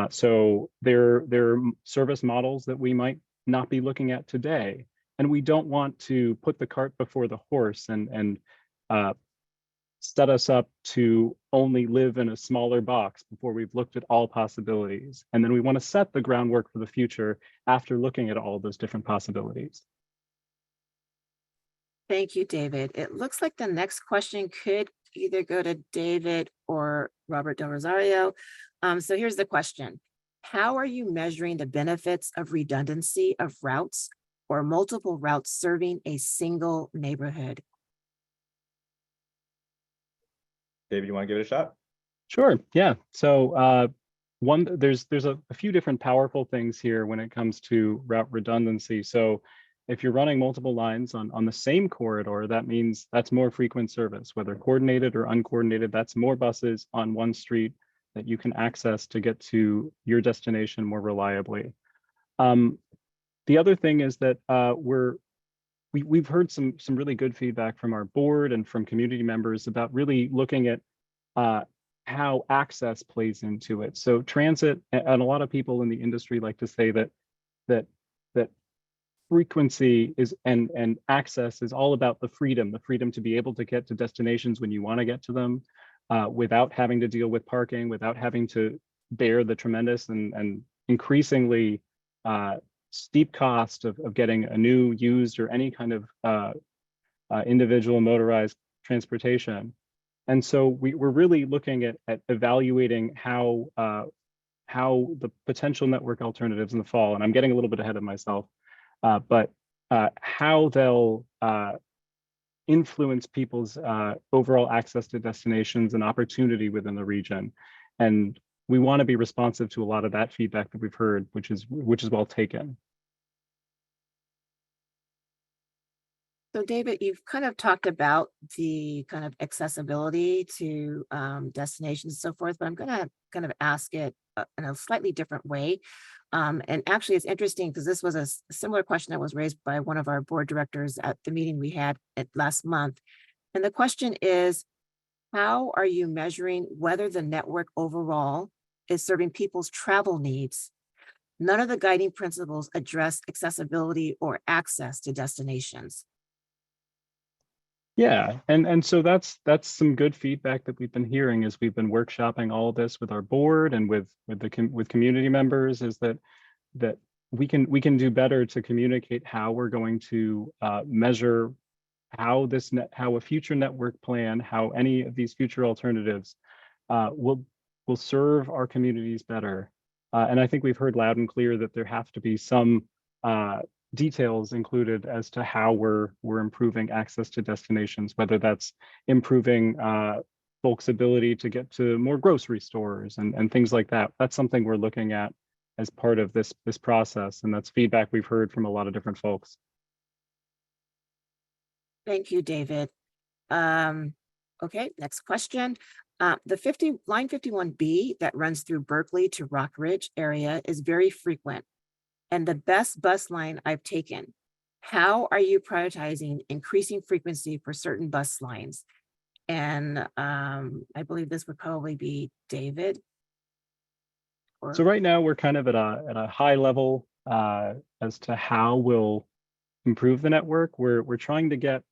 So there are service models that we might not be looking at today, and we don't want to put the cart before the horse and set us up to only live in a smaller box before we've looked at all possibilities. And then we want to set the groundwork for the future after looking at all those different possibilities. Thank you, David. It looks like the next question could either go to David or Robert Del Rosario. So here's the question. How are you measuring the benefits of redundancy of routes or multiple routes serving a single neighborhood? David, you want to give it a shot? Sure, yeah. So there's a few different powerful things here when it comes to route redundancy. So if you're running multiple lines on the same corridor, that means that's more frequent service, whether coordinated or uncoordinated. That's more buses on one street that you can access to get to your destination more reliably. The other thing is that we've heard some really good feedback from our board and from community members about really looking at how access plays into it. So transit, and a lot of people in the industry like to say that frequency is and access is all about the freedom to be able to get to destinations when you want to get to them without having to deal with parking, without having to bear the tremendous and increasingly steep cost of getting a new, used, or any kind of individual motorized transportation. And so we're really looking at evaluating how the potential network alternatives in the fall, and I'm getting a little bit ahead of myself, but how they'll influence people's overall access to destinations and opportunity within the region. And we want to be responsive to a lot of that feedback that we've heard, which is well taken. So David, you've kind of talked about the kind of accessibility to destinations and so forth, but I'm going to kind of ask it in a slightly different way. And actually, it's interesting because this was a similar question that was raised by one of our board directors at the meeting we had last month. And the question is, how are you measuring whether the network overall is serving people's travel needs? None of the guiding principles address accessibility or access to destinations. Yeah, and so that's some good feedback that we've been hearing as we've been workshopping all this with our board and with community members, is that we can do better to communicate how we're going to measure how a future network plan, how any of these future alternatives will serve our communities better. And I think we've heard loud and clear that there have to be some details included as to how we're improving access to destinations, whether that's improving folks' ability to get to more grocery stores and things like that. That's something we're looking at as part of this process, and that's feedback we've heard from a lot of different folks. Thank you, David. Okay, next question. Line 51B that runs through Berkeley to Rock Ridge area is very frequent and the best bus line I've taken. How are you prioritizing increasing frequency for certain bus lines? And I believe this would probably be David. So right now we're kind of at a high level as to how we'll improve the network. We're trying to get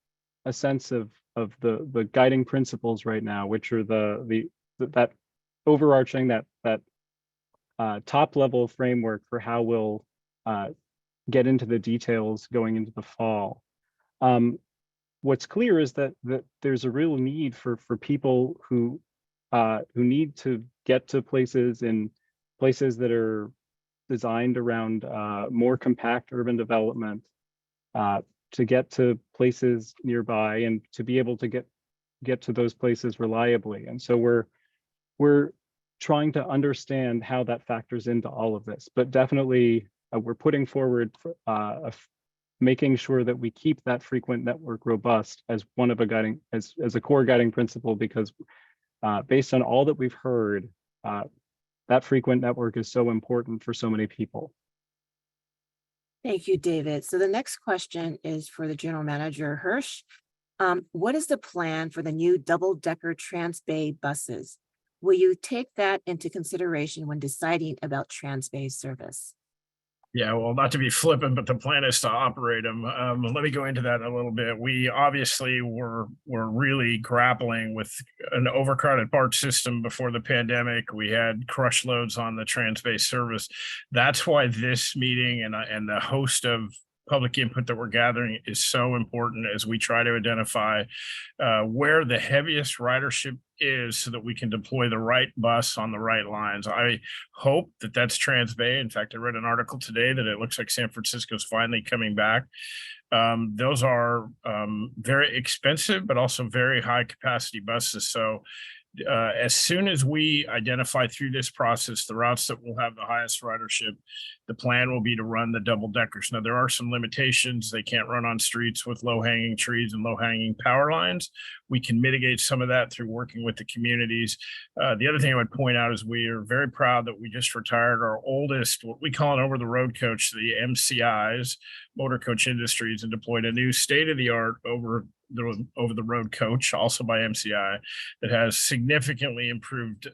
a sense of the guiding principles right now, which are that overarching that top level framework for how we'll get into the details going into the fall. What's clear is that there's a real need for people who need to get to places in places that are designed around more compact urban development, to get to places nearby and to be able to get to those places reliably. And so we're trying to understand how that factors into all of this, but definitely we're putting forward making sure that we keep that frequent network robust as one of a guiding, as a core guiding principle, because based on all that we've heard, that frequent network is so important for so many people. Thank you, David. So the next question is for the General Manager Hirsch. What is the plan for the new double-decker Transbay buses? Will you take that into consideration when deciding about Transbay service? Yeah, well, not to be flippant, but the plan is to operate them. Let me go into that a little bit. We obviously were really grappling with an overcrowded BART system before the pandemic. We had crush loads on the Transbay service. That's why this meeting and the host of public input that we're gathering is so important as we try to identify where the heaviest ridership is so that we can deploy the right bus on the right lines. I hope that that's Transbay. In fact, I read an article today that it looks like San Francisco's finally coming back. Those are very expensive, but also very high capacity buses. So as soon as we identify through this process the routes that will have the highest ridership, the plan will be to run the double deckers. Now, there are some limitations. They can't run on streets with low hanging trees and low hanging power lines. We can mitigate some of that through working with the communities. The other thing I would point out is we are very proud that we just retired our oldest, what we call an over the road coach, the MCIs, Motor Coach Industries, and deployed a new state of the art over the road coach, also by MCI, that has significantly improved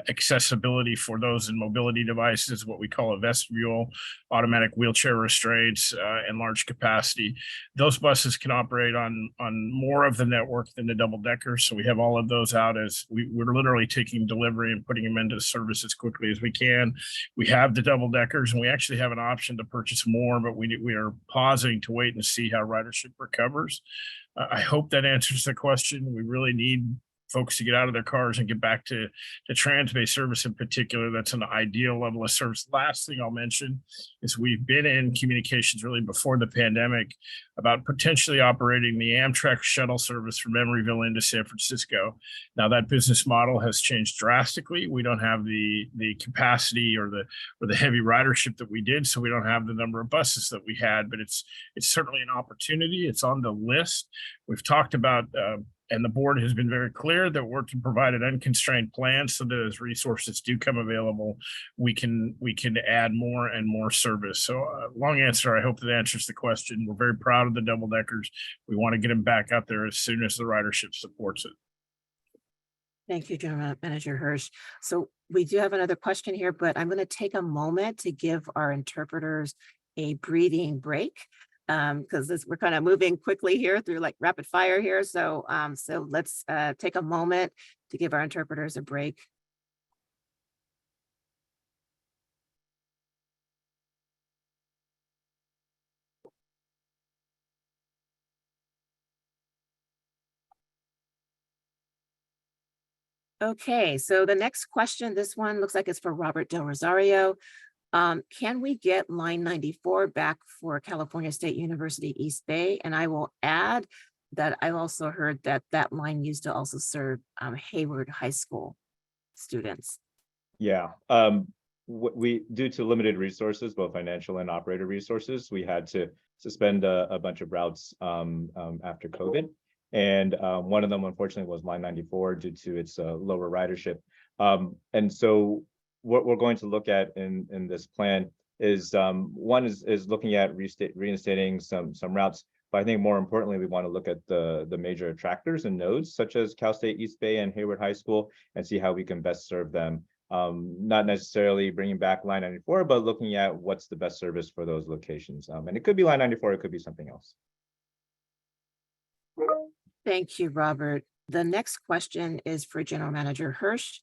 accessibility for those in mobility devices, what we call a vestibule, automatic wheelchair restraints, and large capacity. Those buses can operate on more of the network than the double deckers. So we have all of those out as we're literally taking delivery and putting them into service as quickly as we can. We have the double deckers and we actually have an option to purchase more, but we are pausing to wait and see how ridership recovers. I hope that answers the question. We really need folks to get out of their cars and get back to Transbay service in particular. That's an ideal level of service. Last thing I'll mention is we've been in communications really before the pandemic about potentially operating the Amtrak shuttle service from Emeryville into San Francisco. Now that business model has changed drastically. We don't have the capacity or the heavy ridership that we did, so we don't have the number of buses that we had, but it's certainly an opportunity. It's on the list. We've talked about and the board has been very clear that we're to provide an unconstrained plan so that as resources do come available, we can add more and more service. So long answer, I hope that answers the question. We're very proud of the double deckers. We want to get them back out there as soon as the ridership supports it. Thank you, General Manager Hirsch. So we do have another question here, but I'm going to take a moment to give our interpreters a breathing break. Because we're kind of moving quickly here through like rapid fire here. So let's take a moment to give our interpreters a break. Okay, so the next question, this one looks like it's for Robert Del Rosario. Can we get line 94 back for California State University East Bay? And I will add that I also heard that that line used to also serve Hayward High School students. Yeah, we due to limited resources, both financial and operator resources, we had to suspend a bunch of routes after COVID. And one of them, unfortunately, was line 94 due to its lower ridership. And so what we're going to look at in this plan is one is looking at reinstating some routes, but I think more importantly we want to look at the major attractors and nodes such as Cal State East Bay and Hayward High School and see how we can best serve them. Not necessarily bringing back line 94, but looking at what's the best service for those locations. And it could be line 94, it could be something else. Thank you, Robert. The next question is for General Manager Hirsch.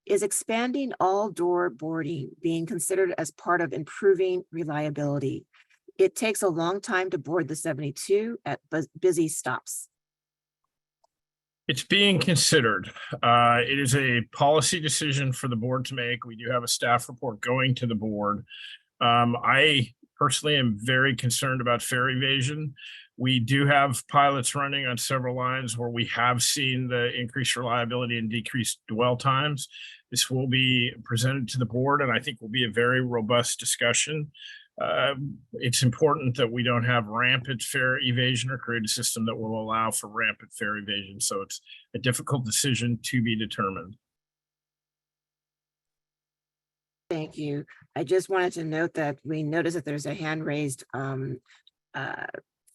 Is expanding all-door boarding being considered as part of improving reliability? It takes a long time to board the 72 at busy stops. It's being considered. It is a policy decision for the board to make. We do have a staff report going to the board. I personally am very concerned about fare evasion. We do have pilots running on several lines where we have seen the increased reliability and decreased dwell times. This will be presented to the board, and I think will be a very robust discussion. It's important that we don't have rampant fare evasion or create a system that will allow for rampant fare evasion. So it's a difficult decision to be determined. Thank you. I just wanted to note that we noticed that there's a hand raised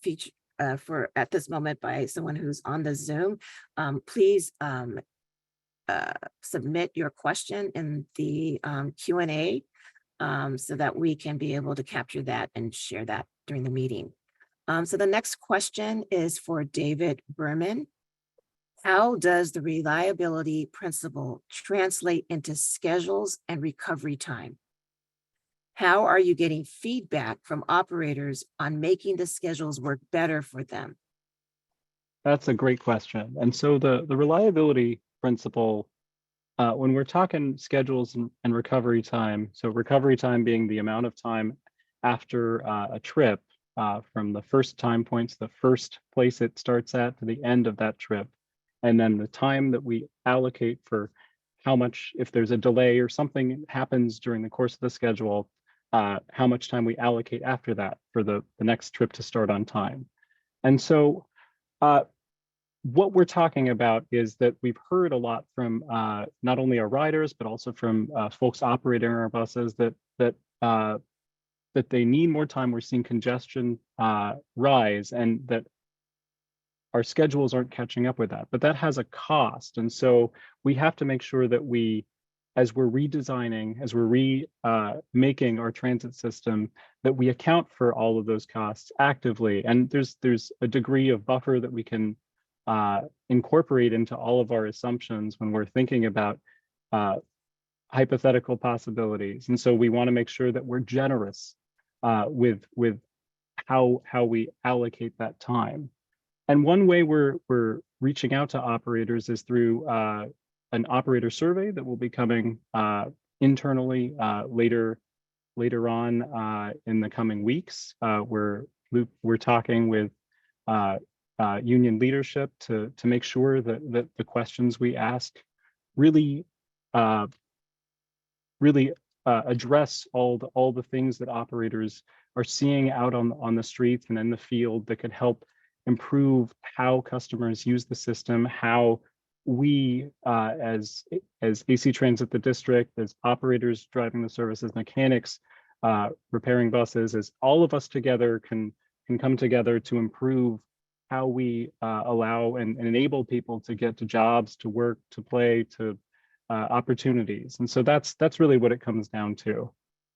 feature for at this moment by someone who's on the Zoom. Please submit your question in the Q&A so that we can be able to capture that and share that during the meeting. So the next question is for David Berman. How does the reliability principle translate into schedules and recovery time? How are you getting feedback from operators on making the schedules work better for them? That's a great question. And so the reliability principle, when we're talking schedules and recovery time, so recovery time being the amount of time after a trip from the first time point to the first place it starts at to the end of that trip, and then the time that we allocate for how much, if there's a delay or something happens during the course of the schedule, how much time we allocate after that for the next trip to start on time. And so what we're talking about is that we've heard a lot from not only our riders, but also from folks operating our buses that they need more time. We're seeing congestion rise, and that our schedules aren't catching up with that, but that has a cost. And so we have to make sure that we, as we're redesigning, as we're making our transit system, that we account for all of those costs actively. And there's a degree of buffer that we can incorporate into all of our assumptions when we're thinking about hypothetical possibilities. And so we want to make sure that we're generous with how we allocate that time. And one way we're reaching out to operators is through an operator survey that will be coming internally later on in the coming weeks. We're talking with union leadership to make sure that the questions we ask really address all the things that operators are seeing out on the streets and in the field that could help improve how customers use the system, how we as AC Transit, the district, as operators driving the service, as mechanics repairing buses, as all of us together can come together to improve how we allow and enable people to get to jobs, to work, to play, to opportunities. And so that's really what it comes down to.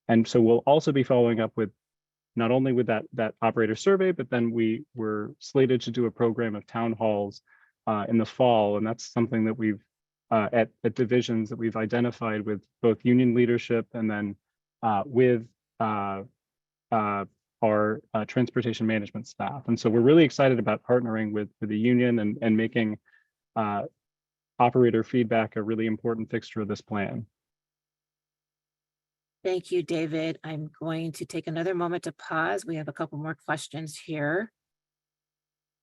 And so we'll also be following up with not only with that operator survey, but then we were slated to do a program of town halls in the fall. And that's something that we've at divisions that we've identified with both union leadership and then with our transportation management staff. And so we're really excited about partnering with the union and making operator feedback a really important fixture of this plan. Thank you, David. I'm going to take another moment to pause. We have a couple more questions here.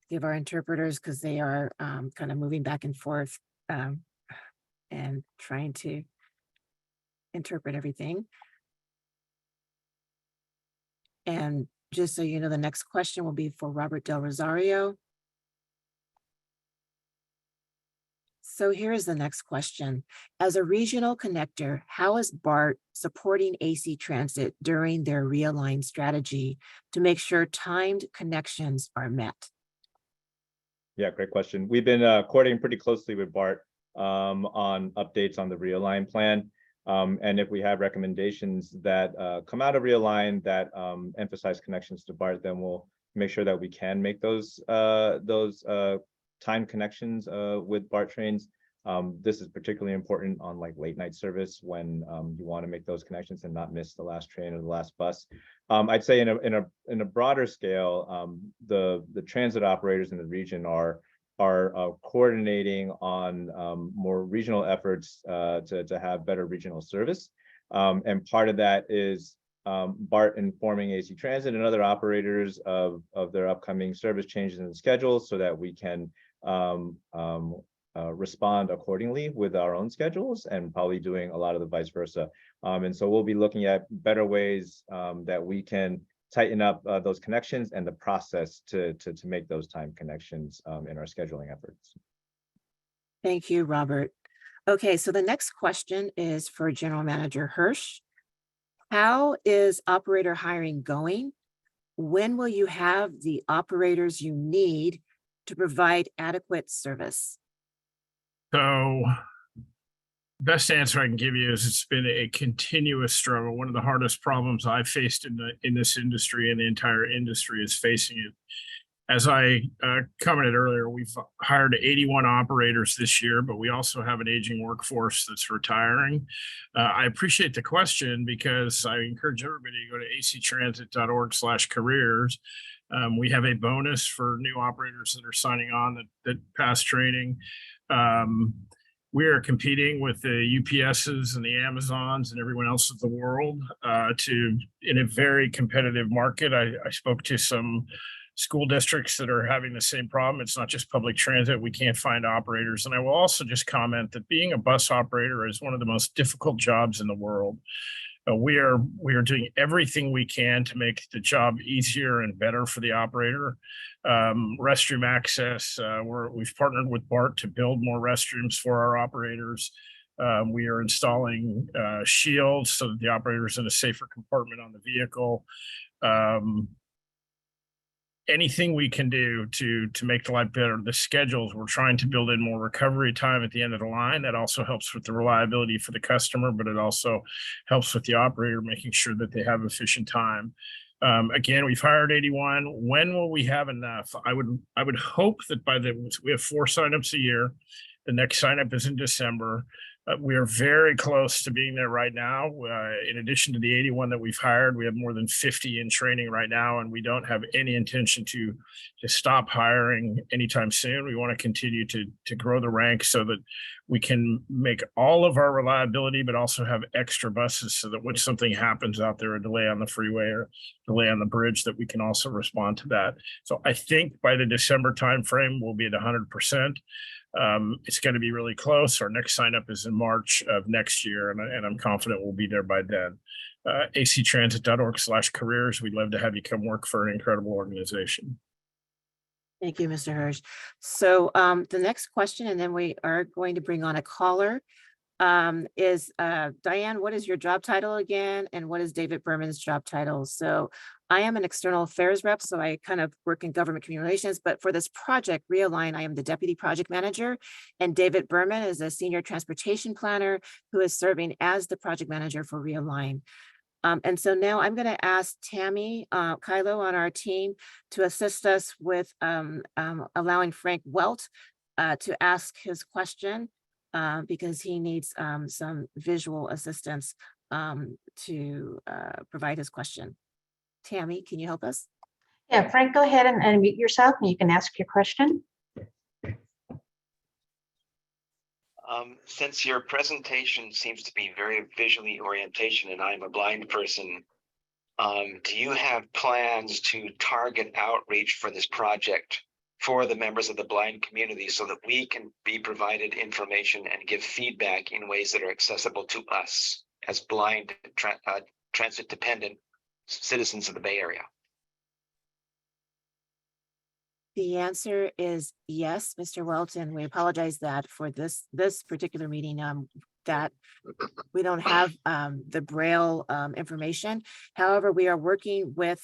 Give our interpreters, because they are kind of moving back and forth and trying to interpret everything. And just so you know, the next question will be for Robert Del Rosario. So here is the next question. As a regional connector, how is BART supporting AC Transit during their Realign strategy to make sure timed connections are met? Yeah, great question. We've been coordinating pretty closely with BART on updates on the Realign plan. And if we have recommendations that come out of Realign that emphasize connections to BART, then we'll make sure that we can make those time connections with BART trains. This is particularly important on like late night service when you want to make those connections and not miss the last train or the last bus. I'd say in a broader scale, the transit operators in the region are are coordinating on more regional efforts to have better regional service. And part of that is BART informing AC Transit and other operators of their upcoming service changes in schedules so that we can respond accordingly with our own schedules, and probably doing a lot of the vice versa. And so we'll be looking at better ways that we can tighten up those connections and the process to make those time connections in our scheduling efforts. Thank you, Robert. Okay, so the next question is for General Manager Hirsch. How is operator hiring going? When will you have the operators you need to provide adequate service? So best answer I can give you is it's been a continuous struggle. One of the hardest problems I faced in this industry, and the entire industry is facing it. As I commented earlier, we've hired 81 operators this year, but we also have an aging workforce that's retiring. I appreciate the question because I encourage everybody to go to actransit.org/careers. We have a bonus for new operators that are signing on that pass training. We are competing with the UPSs and the Amazons and everyone else of the world in a very competitive market. I spoke to some school districts that are having the same problem. It's not just public transit. We can't find operators. And I will also just comment that being a bus operator is one of the most difficult jobs in the world. We are doing everything we can to make the job easier and better for the operator. Restroom access, we've partnered with BART to build more restrooms for our operators. We are installing shields so that the operator is in a safer compartment on the vehicle. Anything we can do to make the life better. The schedules, we're trying to build in more recovery time at the end of the line. That also helps with the reliability for the customer, but it also helps with the operator, making sure that they have efficient time. Again, we've hired 81. When will we have enough? I would hope that we have 4 signups a year. The next signup is in December. We are very close to being there right now. In addition to the 81 that we've hired, we have more than 50 in training right now, and we don't have any intention to stop hiring anytime soon. We want to continue to grow the ranks so that we can make all of our reliability, but also have extra buses so that when something happens out there, a delay on the freeway or delay on the bridge, that we can also respond to that. So I think by the December timeframe, we'll be at 100%. It's going to be really close. Our next sign up is in March of next year, and I'm confident we'll be there by then. actransit.org/careers. We'd love to have you come work for an incredible organization. Thank you, Mr. Hirsch. So the next question, and then we are going to bring on a caller, is Diane, what is your job title again? And what is David Berman's job title? So I am an external affairs rep, so I kind of work in government communications, but for this project, Realign, I am the deputy project manager, and David Berman is a senior transportation planner who is serving as the project manager for Realign. And so now I'm going to ask Tammy Kylo on our team to assist us with allowing Frank Welt to ask his question because he needs some visual assistance to provide his question. Tammy, can you help us? Yeah, Frank, go ahead and unmute yourself and you can ask your question. Since your presentation seems to be very visually orientation and I'm a blind person, do you have plans to target outreach for this project for the members of the blind community so that we can be provided information and give feedback in ways that are accessible to us as blind transit dependent citizens of the Bay Area? The answer is yes, Mr. Welton. We apologize that for this particular meeting that we don't have the Braille information. However, we are working with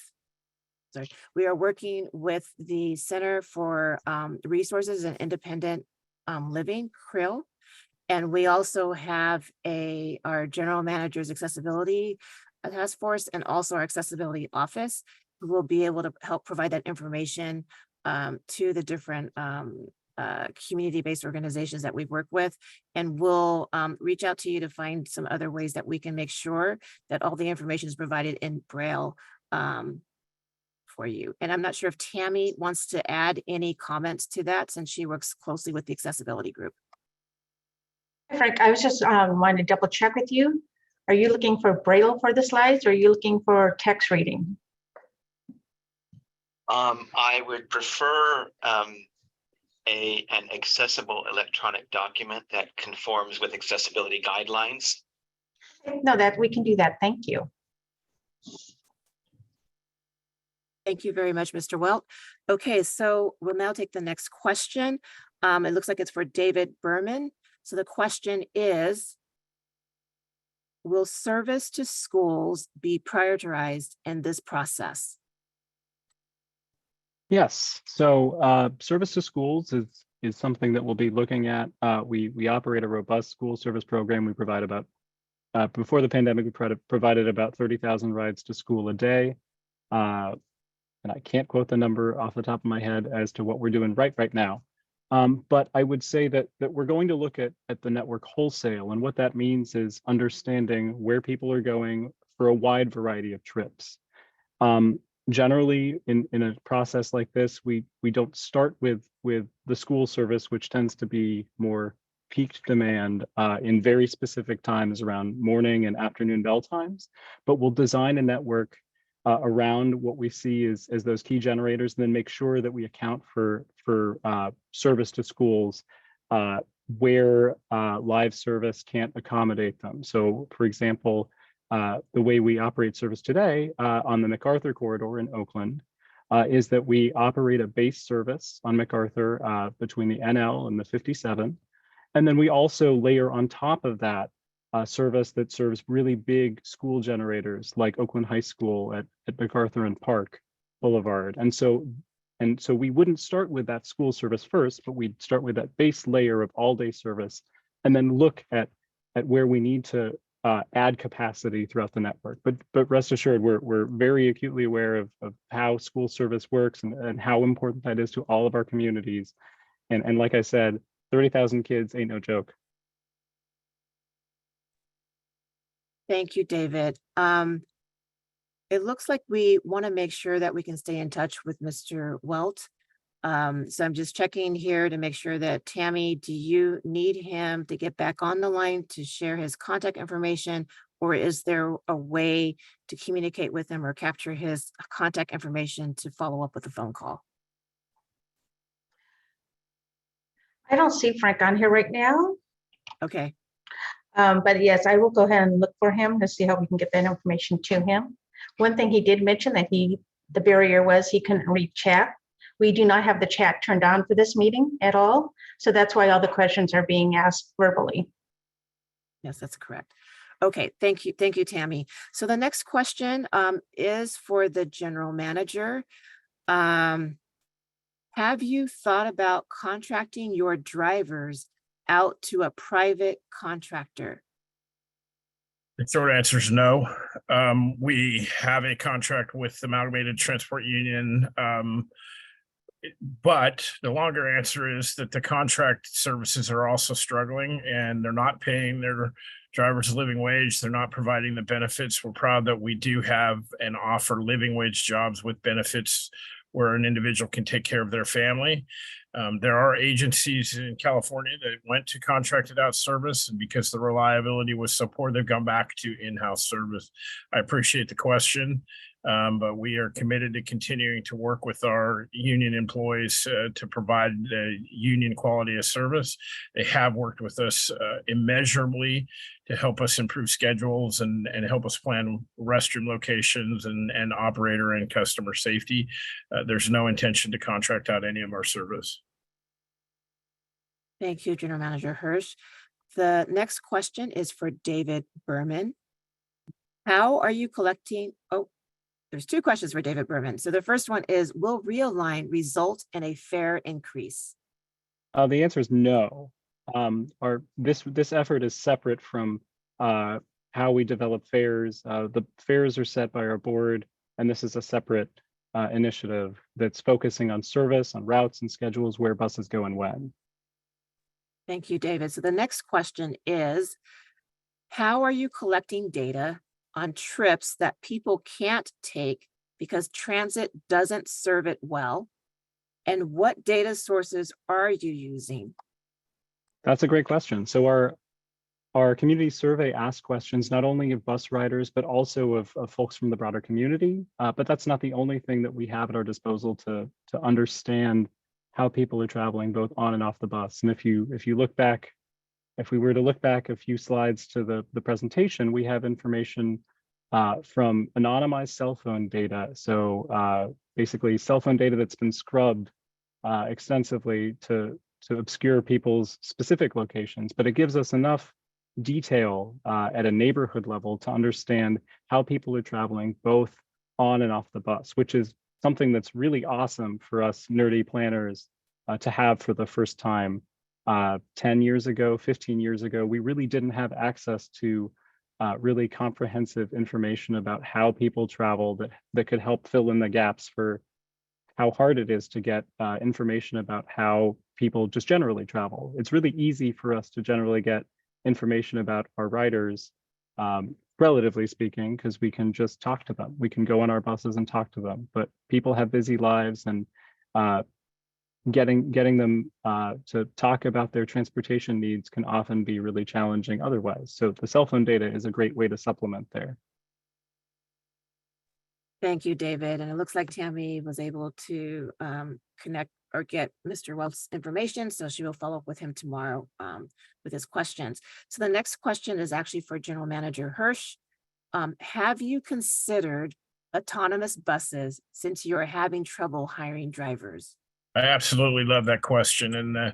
the Center for Resources and Independent Living, CRIL, and we also have our General Manager's Accessibility Task Force and also our Accessibility Office, who will be able to help provide that information to the different community-based organizations that we work with, and we'll reach out to you to find some other ways that we can make sure that all the information is provided in Braille for you. And I'm not sure if Tammy wants to add any comments to that since she works closely with the accessibility group. Frank, I was just wanting to double check with you. Are you looking for Braille for the slides or are you looking for text reading? I would prefer an accessible electronic document that conforms with accessibility guidelines. No, that we can do that. Thank you. Thank you very much, Mr. Welt. Okay, so we'll now take the next question. It looks like it's for David Berman. So the question is, will service to schools be prioritized in this process? Yes, so service to schools is something that we'll be looking at. We operate a robust school service program. We provide about, before the pandemic, we provided about 30,000 rides to school a day. And I can't quote the number off the top of my head as to what we're doing right now. But I would say that we're going to look at the network wholesale, and what that means is understanding where people are going for a wide variety of trips. Generally, in a process like this, we don't start with the school service, which tends to be more peaked demand in very specific times around morning and afternoon bell times, but we'll design a network around what we see as those key generators, and then make sure that we account for service to schools where live service can't accommodate them. So, for example, the way we operate service today on the MacArthur corridor in Oakland is that we operate a base service on MacArthur between the NL and the 57. And then we also layer on top of that service that serves really big school generators like Oakland High School at MacArthur and Park Boulevard. And so we wouldn't start with that school service first, but we'd start with that base layer of all-day service and then look at where we need to add capacity throughout the network. But rest assured, we're very acutely aware of how school service works and how important that is to all of our communities. And like I said, 30,000 kids ain't no joke. Thank you, David. It looks like we want to make sure that we can stay in touch with Mr. Welt. So I'm just checking here to make sure that Tammy, do you need him to get back on the line to share his contact information, or is there a way to communicate with him or capture his contact information to follow up with a phone call? I don't see Frank on here right now. Okay. But yes, I will go ahead and look for him to see how we can get that information to him. One thing he did mention that the barrier was he couldn't read chat. We do not have the chat turned on for this meeting at all. So that's why all the questions are being asked verbally. Yes, that's correct. Okay, thank you. Thank you, Tammy. So the next question is for the general manager. Have you thought about contracting your drivers out to a private contractor? The short answer is no. We have a contract with the Amalgamated Transport Union, but the longer answer is that the contract services are also struggling and they're not paying their drivers a living wage. They're not providing the benefits. We're proud that we do have and offer living wage jobs with benefits where an individual can take care of their family. There are agencies in California that went to contracted out service, and because the reliability was so poor, they've gone back to in-house service. I appreciate the question, but we are committed to continuing to work with our union employees to provide union quality of service. They have worked with us immeasurably to help us improve schedules and help us plan restroom locations and operator and customer safety. There's no intention to contract out any of our service. Thank you, General Manager Hirsch. The next question is for David Berman. How are you collecting? Oh, there's two questions for David Berman. So the first one is, will Realign result in a fare increase? The answer is no. This effort is separate from how we develop fares. The fares are set by our board, and this is a separate initiative that's focusing on service, on routes and schedules, where buses go and when. Thank you, David. So the next question is, how are you collecting data on trips that people can't take because transit doesn't serve it well? And what data sources are you using? That's a great question. So our community survey asks questions not only of bus riders, but also of folks from the broader community. But that's not the only thing that we have at our disposal to understand how people are traveling both on and off the bus. And if you look back, if we were to look back a few slides to the presentation, we have information from anonymized cell phone data. So basically cell phone data that's been scrubbed extensively to obscure people's specific locations, but it gives us enough detail at a neighborhood level to understand how people are traveling both on and off the bus, which is something that's really awesome for us nerdy planners to have for the first time. 10 years ago, 15 years ago, we really didn't have access to really comprehensive information about how people travel that could help fill in the gaps for how hard it is to get information about how people just generally travel. It's really easy for us to generally get information about our riders, relatively speaking, because we can just talk to them. We can go on our buses and talk to them, but people have busy lives, and getting them to talk about their transportation needs can often be really challenging otherwise. So the cell phone data is a great way to supplement there. Thank you, David. And it looks like Tammy was able to connect or get Mr. Welf's information, so she will follow up with him tomorrow with his questions. So the next question is actually for General Manager Hirsch. Have you considered autonomous buses since you're having trouble hiring drivers? I absolutely love that question. And the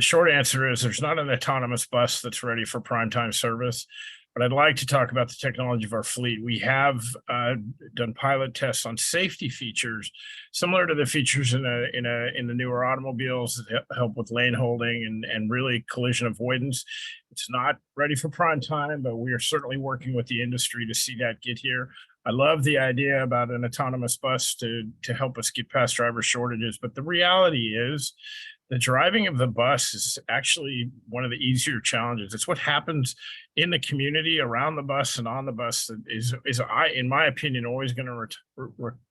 short answer is there's not an autonomous bus that's ready for primetime service. But I'd like to talk about the technology of our fleet. We have done pilot tests on safety features, similar to the features in the newer automobiles that help with lane holding and really collision avoidance. It's not ready for prime time, but we are certainly working with the industry to see that get here. I love the idea about an autonomous bus to help us get past driver shortages, but the reality is the driving of the bus is actually one of the easier challenges. It's what happens in the community around the bus and on the bus that is in my opinion, always going to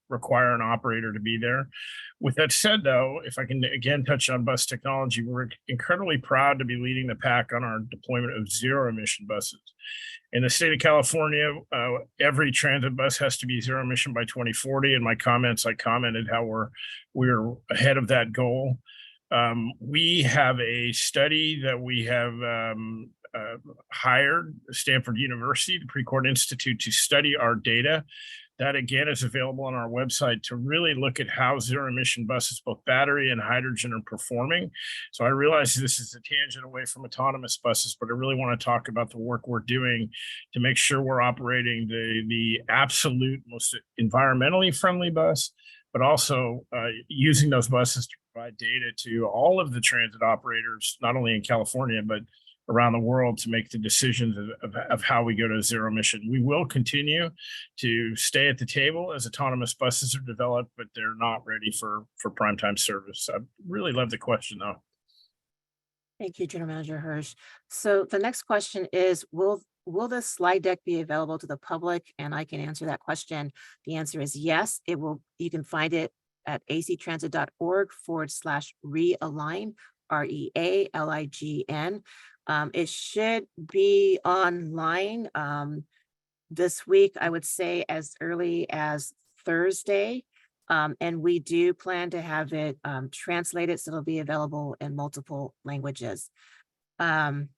require an operator to be there. With that said, though, if I can again touch on bus technology, we're incredibly proud to be leading the pack on our deployment of zero emission buses. In the state of California, every transit bus has to be zero emission by 2040. In my comments, I commented how we're ahead of that goal. We have a study that we have hired Stanford University, the Precourt Institute, to study our data. That again is available on our website to really look at how zero emission buses, both battery and hydrogen, are performing. So I realize this is a tangent away from autonomous buses, but I really want to talk about the work we're doing to make sure we're operating the absolute most environmentally friendly bus, but also using those buses to provide data to all of the transit operators, not only in California, but around the world, to make the decisions of how we go to zero emission. We will continue to stay at the table as autonomous buses are developed, but they're not ready for primetime service. I really love the question, though. Thank you, General Manager Hirsch. So the next question is, will this slide deck be available to the public? And I can answer that question. The answer is yes, it will. You can find it at actransit.org/realign, REALIGN. It should be online this week, I would say as early as Thursday. And we do plan to have it translated, so it'll be available in multiple languages. Okay,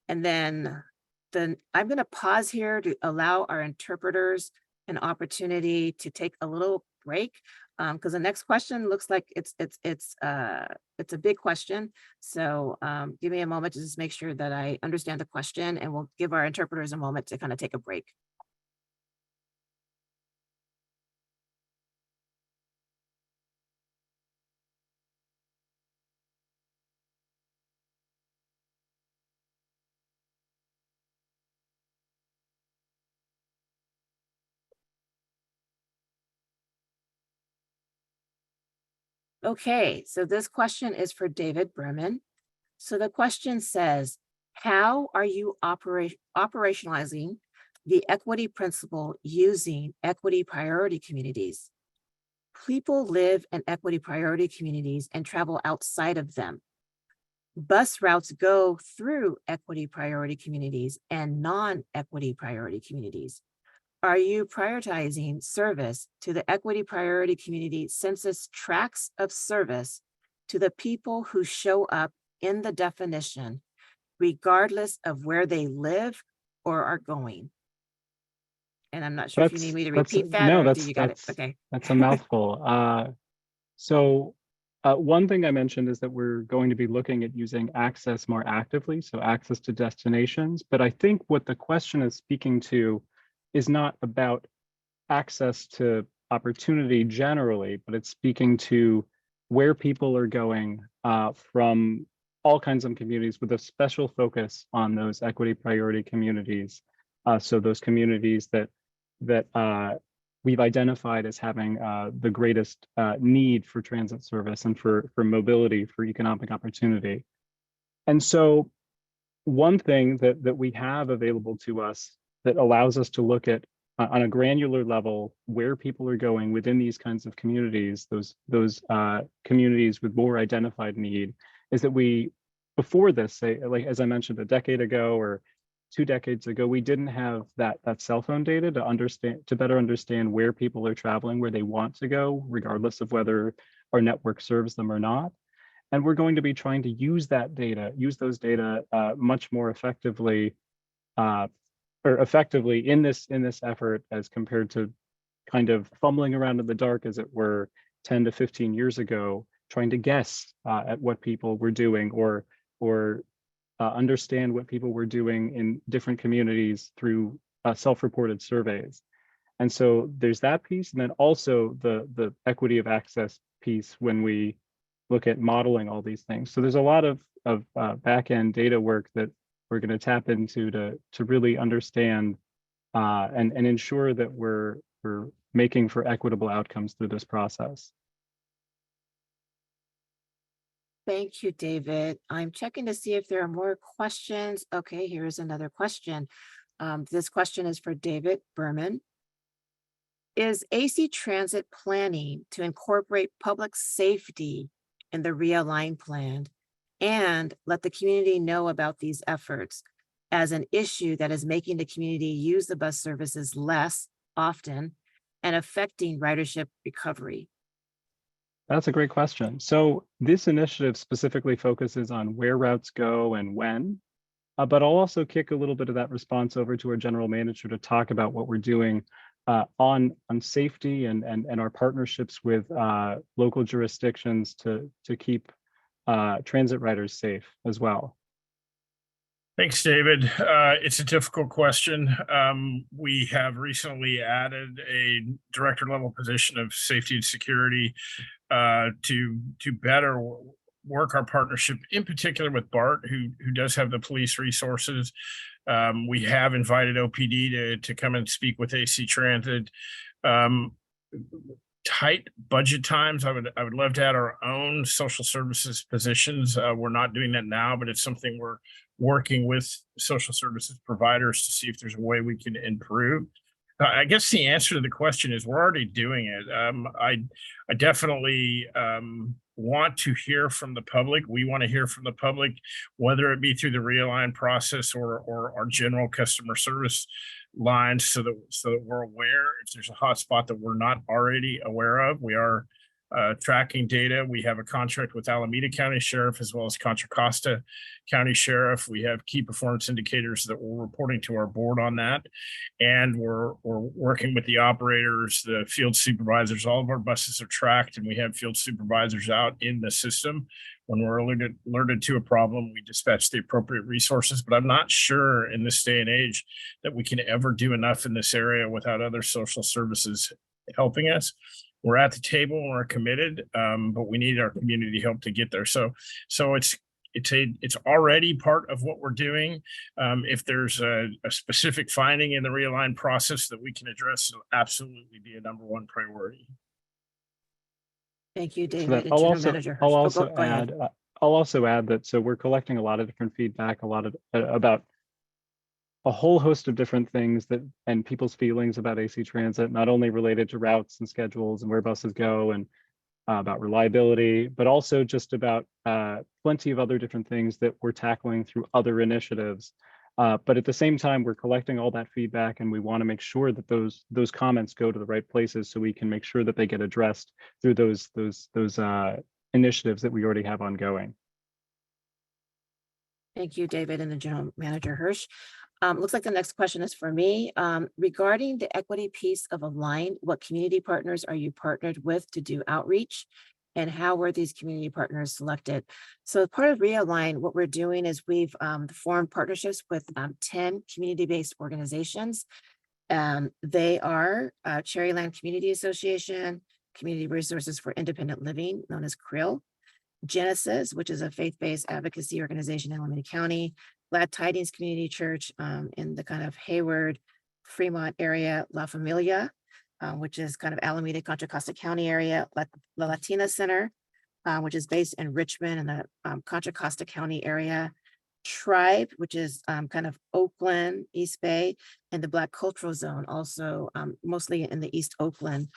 and then I'm going to pause here to allow our interpreters an opportunity to take a little break, because the next question looks like it's a big question. So give me a moment to just make sure that I understand the question, and we'll give our interpreters a moment to kind of take a break. Okay, so this question is for David Bremen. So the question says, how are you operationalizing the equity principle using equity priority communities. People live in equity priority communities and travel outside of them. Bus routes go through equity priority communities and non-equity priority communities. Are you prioritizing service to the equity priority community census tracts of service to the people who show up in the definition, regardless of where they live or are going? And I'm not sure if you need me to repeat that no, or do you got it? Okay. That's a mouthful. So one thing I mentioned is that we're going to be looking at using access more actively, so access to destinations. But I think what the question is speaking to is not about access to opportunity generally, but it's speaking to where people are going from all kinds of communities with a special focus on those equity priority communities. So those communities that we've identified as having the greatest need for transit service and for mobility, for economic opportunity. And so one thing that we have available to us that allows us to look at on a granular level where people are going within these kinds of communities, those communities with more identified need, is that we, before this, say, like as I mentioned, a decade ago or 2 decades ago, we didn't have that cell phone data to better understand where people are traveling, where they want to go, regardless of whether our network serves them or not. And we're going to be trying to use those data much more effectively, in this effort, as compared to kind of fumbling around in the dark, as it were, 10 to 15 years ago, trying to guess at what people were doing or understand what people were doing in different communities through self-reported surveys. And so there's that piece, and then also the equity of access piece when we look at modeling all these things. So there's a lot of back-end data work that we're going to tap into to really understand and ensure that we're making for equitable outcomes through this process. Thank you, David. I'm checking to see if there are more questions. Okay, here's another question. This question is for David Berman. Is AC Transit planning to incorporate public safety in the Realign plan and let the community know about these efforts as an issue that is making the community use the bus services less often and affecting ridership recovery? That's a great question. So this initiative specifically focuses on where routes go and when, but I'll also kick a little bit of that response over to our general manager to talk about what we're doing on safety and our partnerships with local jurisdictions to keep transit riders safe as well. Thanks, David. It's a difficult question. We have recently added a director level position of safety and security to better work our partnership, in particular with BART, who does have the police resources. We have invited OPD to come and speak with AC Transit. Tight budget times. I would love to add our own social services positions. We're not doing that now, but it's something we're working with social services providers to see if there's a way we can improve. I guess the answer to the question is we're already doing it. I definitely want to hear from the public. We want to hear from the public, whether it be through the Realign process or our general customer service lines, so that we're aware if there's a hotspot that we're not already aware of. We are tracking data. We have a contract with Alameda County Sheriff as well as Contra Costa County Sheriff. We have key performance indicators that we're reporting to our board on that. And we're working with the operators, the field supervisors. All of our buses are tracked, and we have field supervisors out in the system. When we're alerted to a problem, we dispatch the appropriate resources. But I'm not sure in this day and age that we can ever do enough in this area without other social services helping us. We're at the table and we're committed, but we need our community help to get there. So it's already part of what we're doing. If there's a specific finding in the Realign process that we can address, it'll absolutely be a #1 priority. Thank you, David. So that and General Manager Hirsch. I'll also add that, so we're collecting a lot of different feedback, about a whole host of different things that and people's feelings about AC Transit, not only related to routes and schedules and where buses go and about reliability, but also just about plenty of other different things that we're tackling through other initiatives. But at the same time, we're collecting all that feedback, and we want to make sure that those comments go to the right places, so we can make sure that they get addressed through those initiatives that we already have ongoing. Thank you, David, and the General Manager Hirsch. Looks like the next question is for me. Regarding the equity piece of Align, what community partners are you partnered with to do outreach? And how were these community partners selected? So as part of Realign, what we're doing is we've formed partnerships with 10 community-based organizations. They are Cherryland Community Association, Community Resources for Independent Living, known as CRIL, Genesis, which is a faith-based advocacy organization in Alameda County, Glad Tidings Community Church in the kind of Hayward, Fremont area, La Familia, which is kind of Alameda, Contra Costa County area, La Latina Center, which is based in Richmond in the Contra Costa County area, Tribe, which is kind of Oakland, East Bay, and the Black Cultural Zone, also mostly in the East Oakland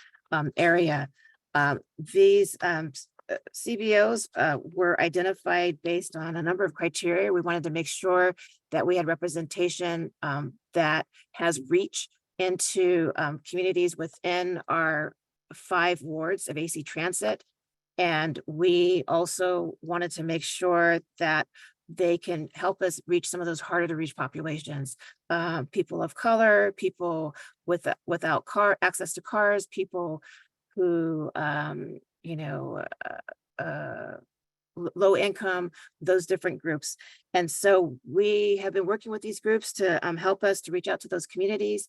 area. These CBOs were identified based on a number of criteria. We wanted to make sure that we had representation that has reach into communities within our 5 wards of AC Transit. And we also wanted to make sure that they can help us reach some of those harder to reach populations, people of color, people without access to cars, people who, low income, those different groups. And so we have been working with these groups to help us to reach out to those communities.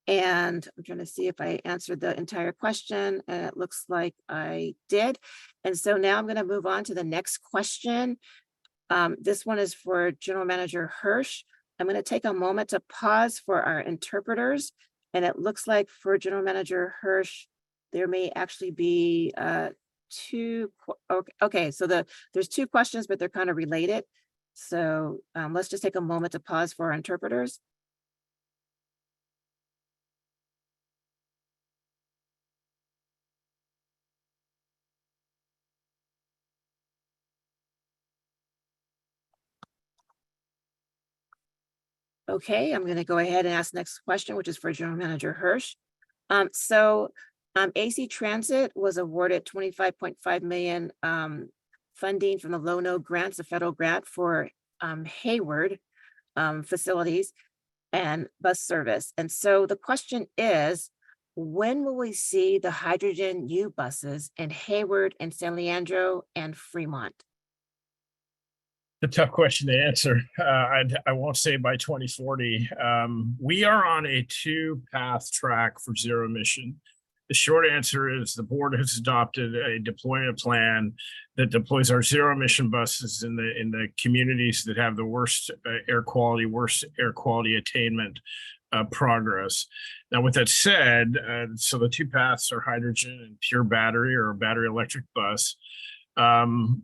And I'm trying to see if I answered the entire question, and it looks like I did. And so now I'm going to move on to the next question. This one is for General Manager Hirsch. I'm going to take a moment to pause for our interpreters. And it looks like for General Manager Hirsch, there may actually be okay, so there's 2 questions, but they're kind of related. So let's just take a moment to pause for our interpreters. Okay, I'm going to go ahead and ask the next question, which is for General Manager Hirsch. AC Transit was awarded $25.5 million funding from the Low No grants, a federal grant for Hayward facilities and bus service. And so the question is, when will we see the hydrogen U buses in Hayward and San Leandro and Fremont? A tough question to answer. I won't say by 2040. We are on a 2-path track for zero emission. The short answer is the board has adopted a deployment plan that deploys our zero emission buses in the communities that have the worst air quality attainment progress. Now, with that said, so the 2 paths are hydrogen and pure battery or battery electric bus.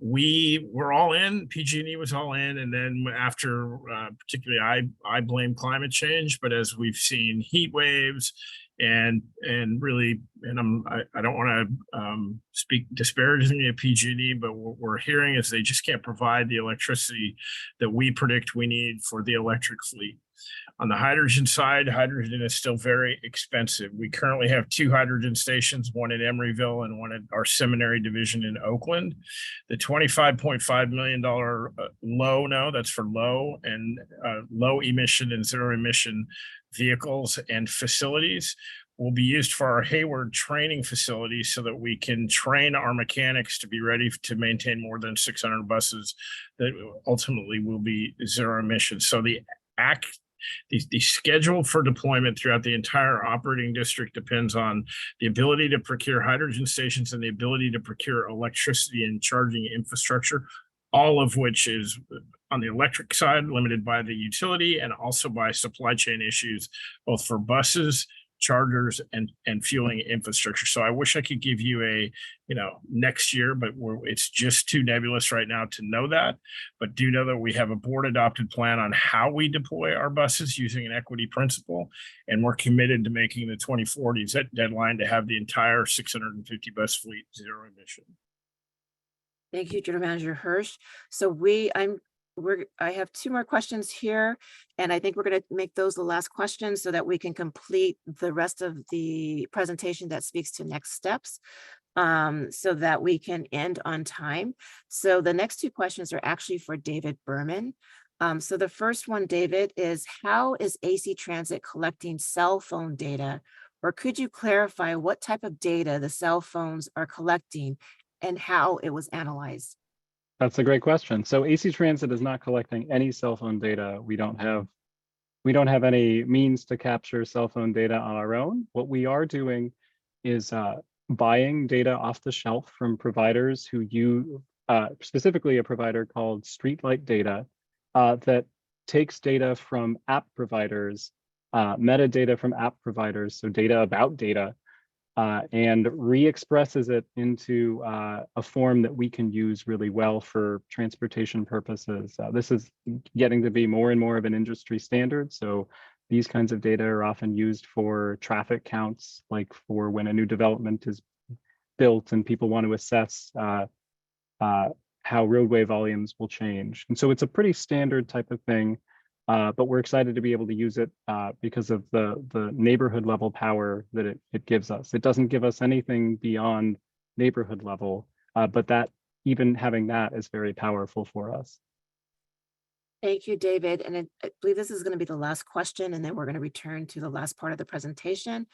We were all in, PG&E was all in, and then after particularly I blame climate change, but as we've seen heat waves and really, and I don't want to speak disparagingly of PG&E, but what we're hearing is they just can't provide the electricity that we predict we need for the electric fleet. On the hydrogen side, hydrogen is still very expensive. We currently have 2 hydrogen stations, one in Emeryville and one at our seminary division in Oakland. The $25.5 million that's for low and low emission and zero emission vehicles and facilities will be used for our Hayward training facilities so that we can train our mechanics to be ready to maintain more than 600 buses that ultimately will be zero emissions. So the schedule for deployment throughout the entire operating district depends on the ability to procure hydrogen stations and the ability to procure electricity and charging infrastructure, all of which is on the electric side limited by the utility and also by supply chain issues, both for buses chargers and fueling infrastructure. So I wish I could give you a, next year, but it's just too nebulous right now to know that. But do know that we have a board adopted plan on how we deploy our buses using an equity principle. And we're committed to making the 2040 deadline to have the entire 650 bus fleet zero emission. Thank you, General Manager Hirsch. So I have two more questions here, and I think we're going to make those the last questions so that we can complete the rest of the presentation that speaks to next steps, so that we can end on time. So the next two questions are actually for David Berman. So the first one, David, is how is AC Transit collecting cell phone data? Or could you clarify what type of data the cell phones are collecting and how it was analyzed? That's a great question. So AC Transit is not collecting any cell phone data. We don't have any means to capture cell phone data on our own. What we are doing is buying data off the shelf from providers who use, specifically a provider called Streetlight Data, that takes data from app providers, metadata from app providers, so data about data, and re-expresses it into a form that we can use really well for transportation purposes. This is getting to be more and more of an industry standard. So these kinds of data are often used for traffic counts, like for when a new development is built and people want to assess how roadway volumes will change. And so it's a pretty standard type of thing. But we're excited to be able to use it because of the neighborhood level power that it gives us. It doesn't give us anything beyond neighborhood level, but that even having that is very powerful for us. Thank you, David. And I believe this is going to be the last question, and then we're going to return to the last part of the presentation.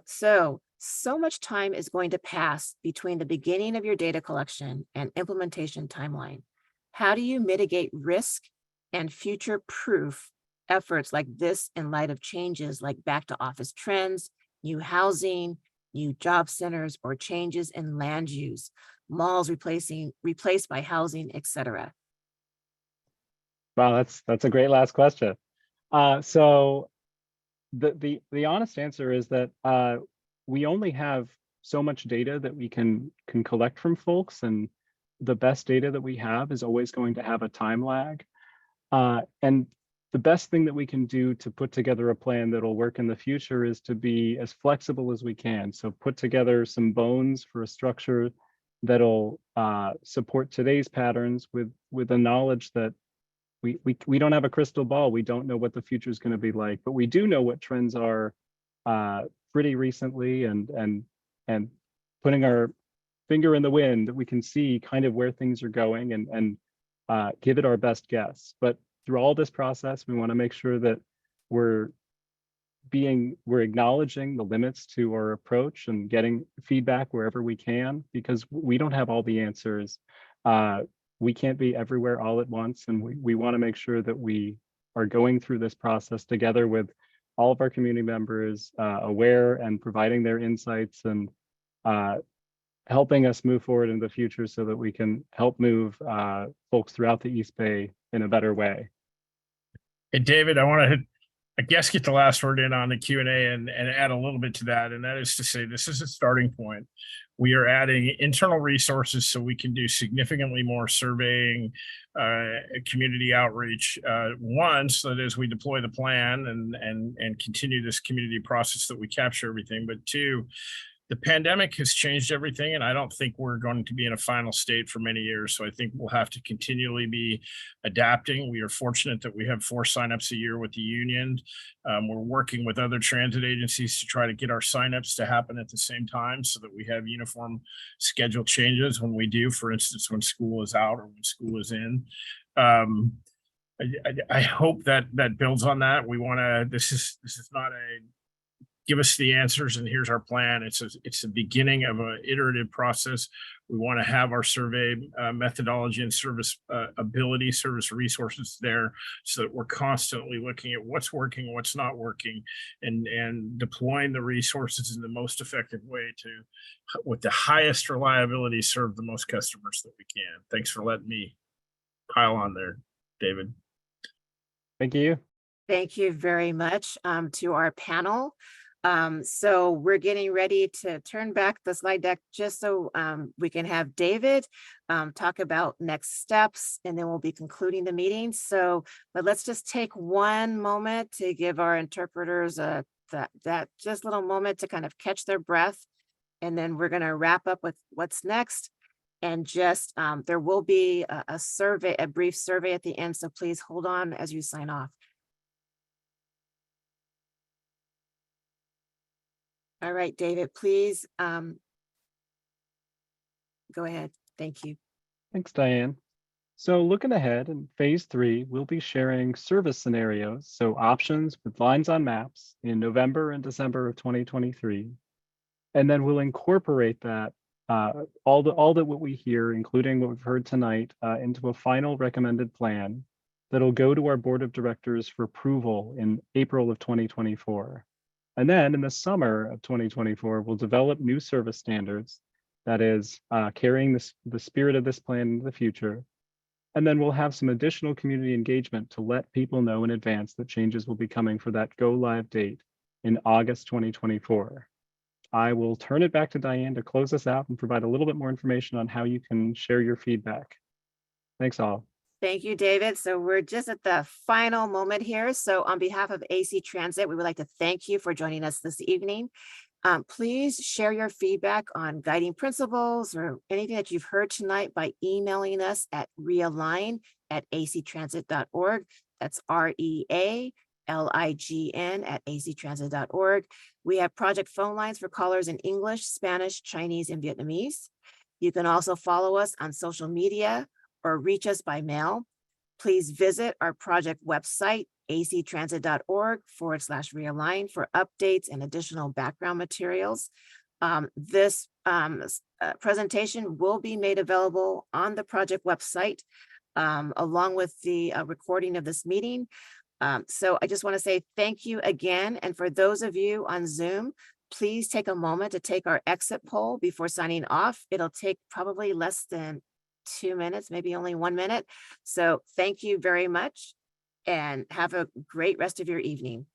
So much time is going to pass between the beginning of your data collection and implementation timeline. How do you mitigate risk and future-proof efforts like this in light of changes like back to office trends, new housing, new job centers, or changes in land use, malls replaced by housing, etc.? Wow, that's a great last question. So the honest answer is that we only have so much data that we can collect from folks, and the best data that we have is always going to have a time lag. And the best thing that we can do to put together a plan that'll work in the future is to be as flexible as we can. So put together some bones for a structure that'll support today's patterns with the knowledge that we don't have a crystal ball. We don't know what the future is going to be like, but we do know what trends are pretty recently, and putting our finger in the wind, that we can see kind of where things are going and give it our best guess. But through all this process, we want to make sure that we're acknowledging the limits to our approach and getting feedback wherever we can, because we don't have all the answers. We can't be everywhere all at once, and we want to make sure that we are going through this process together with all of our community members, aware and providing their insights and helping us move forward in the future so that we can help move folks throughout the East Bay in a better way. Hey, David, I want to, get the last word in on the Q&A and add a little bit to that. And that is to say, this is a starting point. We are adding internal resources so we can do significantly more surveying, community outreach, one, so that as we deploy the plan and continue this community process that we capture everything, but two, the pandemic has changed everything, and I don't think we're going to be in a final state for many years. So I think we'll have to continually be adapting. We are fortunate that we have 4 signups a year with the union. We're working with other transit agencies to try to get our signups to happen at the same time so that we have uniform schedule changes when we do, for instance, when school is out or when school is in. I hope that builds on that. We want to, this is not a give us the answers and here's our plan. It's the beginning of an iterative process. We want to have our survey methodology and service ability, service resources there so that we're constantly looking at what's working, what's not working, and deploying the resources in the most effective way to, with the highest reliability, serve the most customers that we can. Thanks for letting me pile on there, David. Thank you. Thank you very much to our panel. So we're getting ready to turn back the slide deck just so we can have David talk about next steps, and then we'll be concluding the meeting. So, but let's just take one moment to give our interpreters that just little moment to kind of catch their breath, and then we're going to wrap up with what's next. And just there will be a survey, a brief survey at the end. So please hold on as you sign off. All right, David, please go ahead. Thank you. Thanks, Diane. So looking ahead in phase 3, we'll be sharing service scenarios, so options with lines on maps in November and December of 2023. And then we'll incorporate that, all that what we hear, including what we've heard tonight, into a final recommended plan that'll go to our board of directors for approval in April of 2024. And then in the summer of 2024, we'll develop new service standards that is carrying the spirit of this plan into the future. And then we'll have some additional community engagement to let people know in advance that changes will be coming for that go live date in August 2024. I will turn it back to Diane to close us out and provide a little bit more information on how you can share your feedback. Thanks all. Thank you, David. So we're just at the final moment here. So on behalf of AC Transit, we would like to thank you for joining us this evening. Please share your feedback on guiding principles or anything that you've heard tonight by emailing us at realign@actransit.org. That's REALIGN@actransit.org. We have project phone lines for callers in English, Spanish, Chinese, and Vietnamese. You can also follow us on social media or reach us by mail. Please visit our project website, actransit.org/realign for updates and additional background materials. This presentation will be made available on the project website along with the recording of this meeting. So I just want to say thank you again. And for those of you on Zoom, please take a moment to take our exit poll before signing off. It'll take probably less than 2 minutes, maybe only 1 minute. So thank you very much and have a great rest of your evening.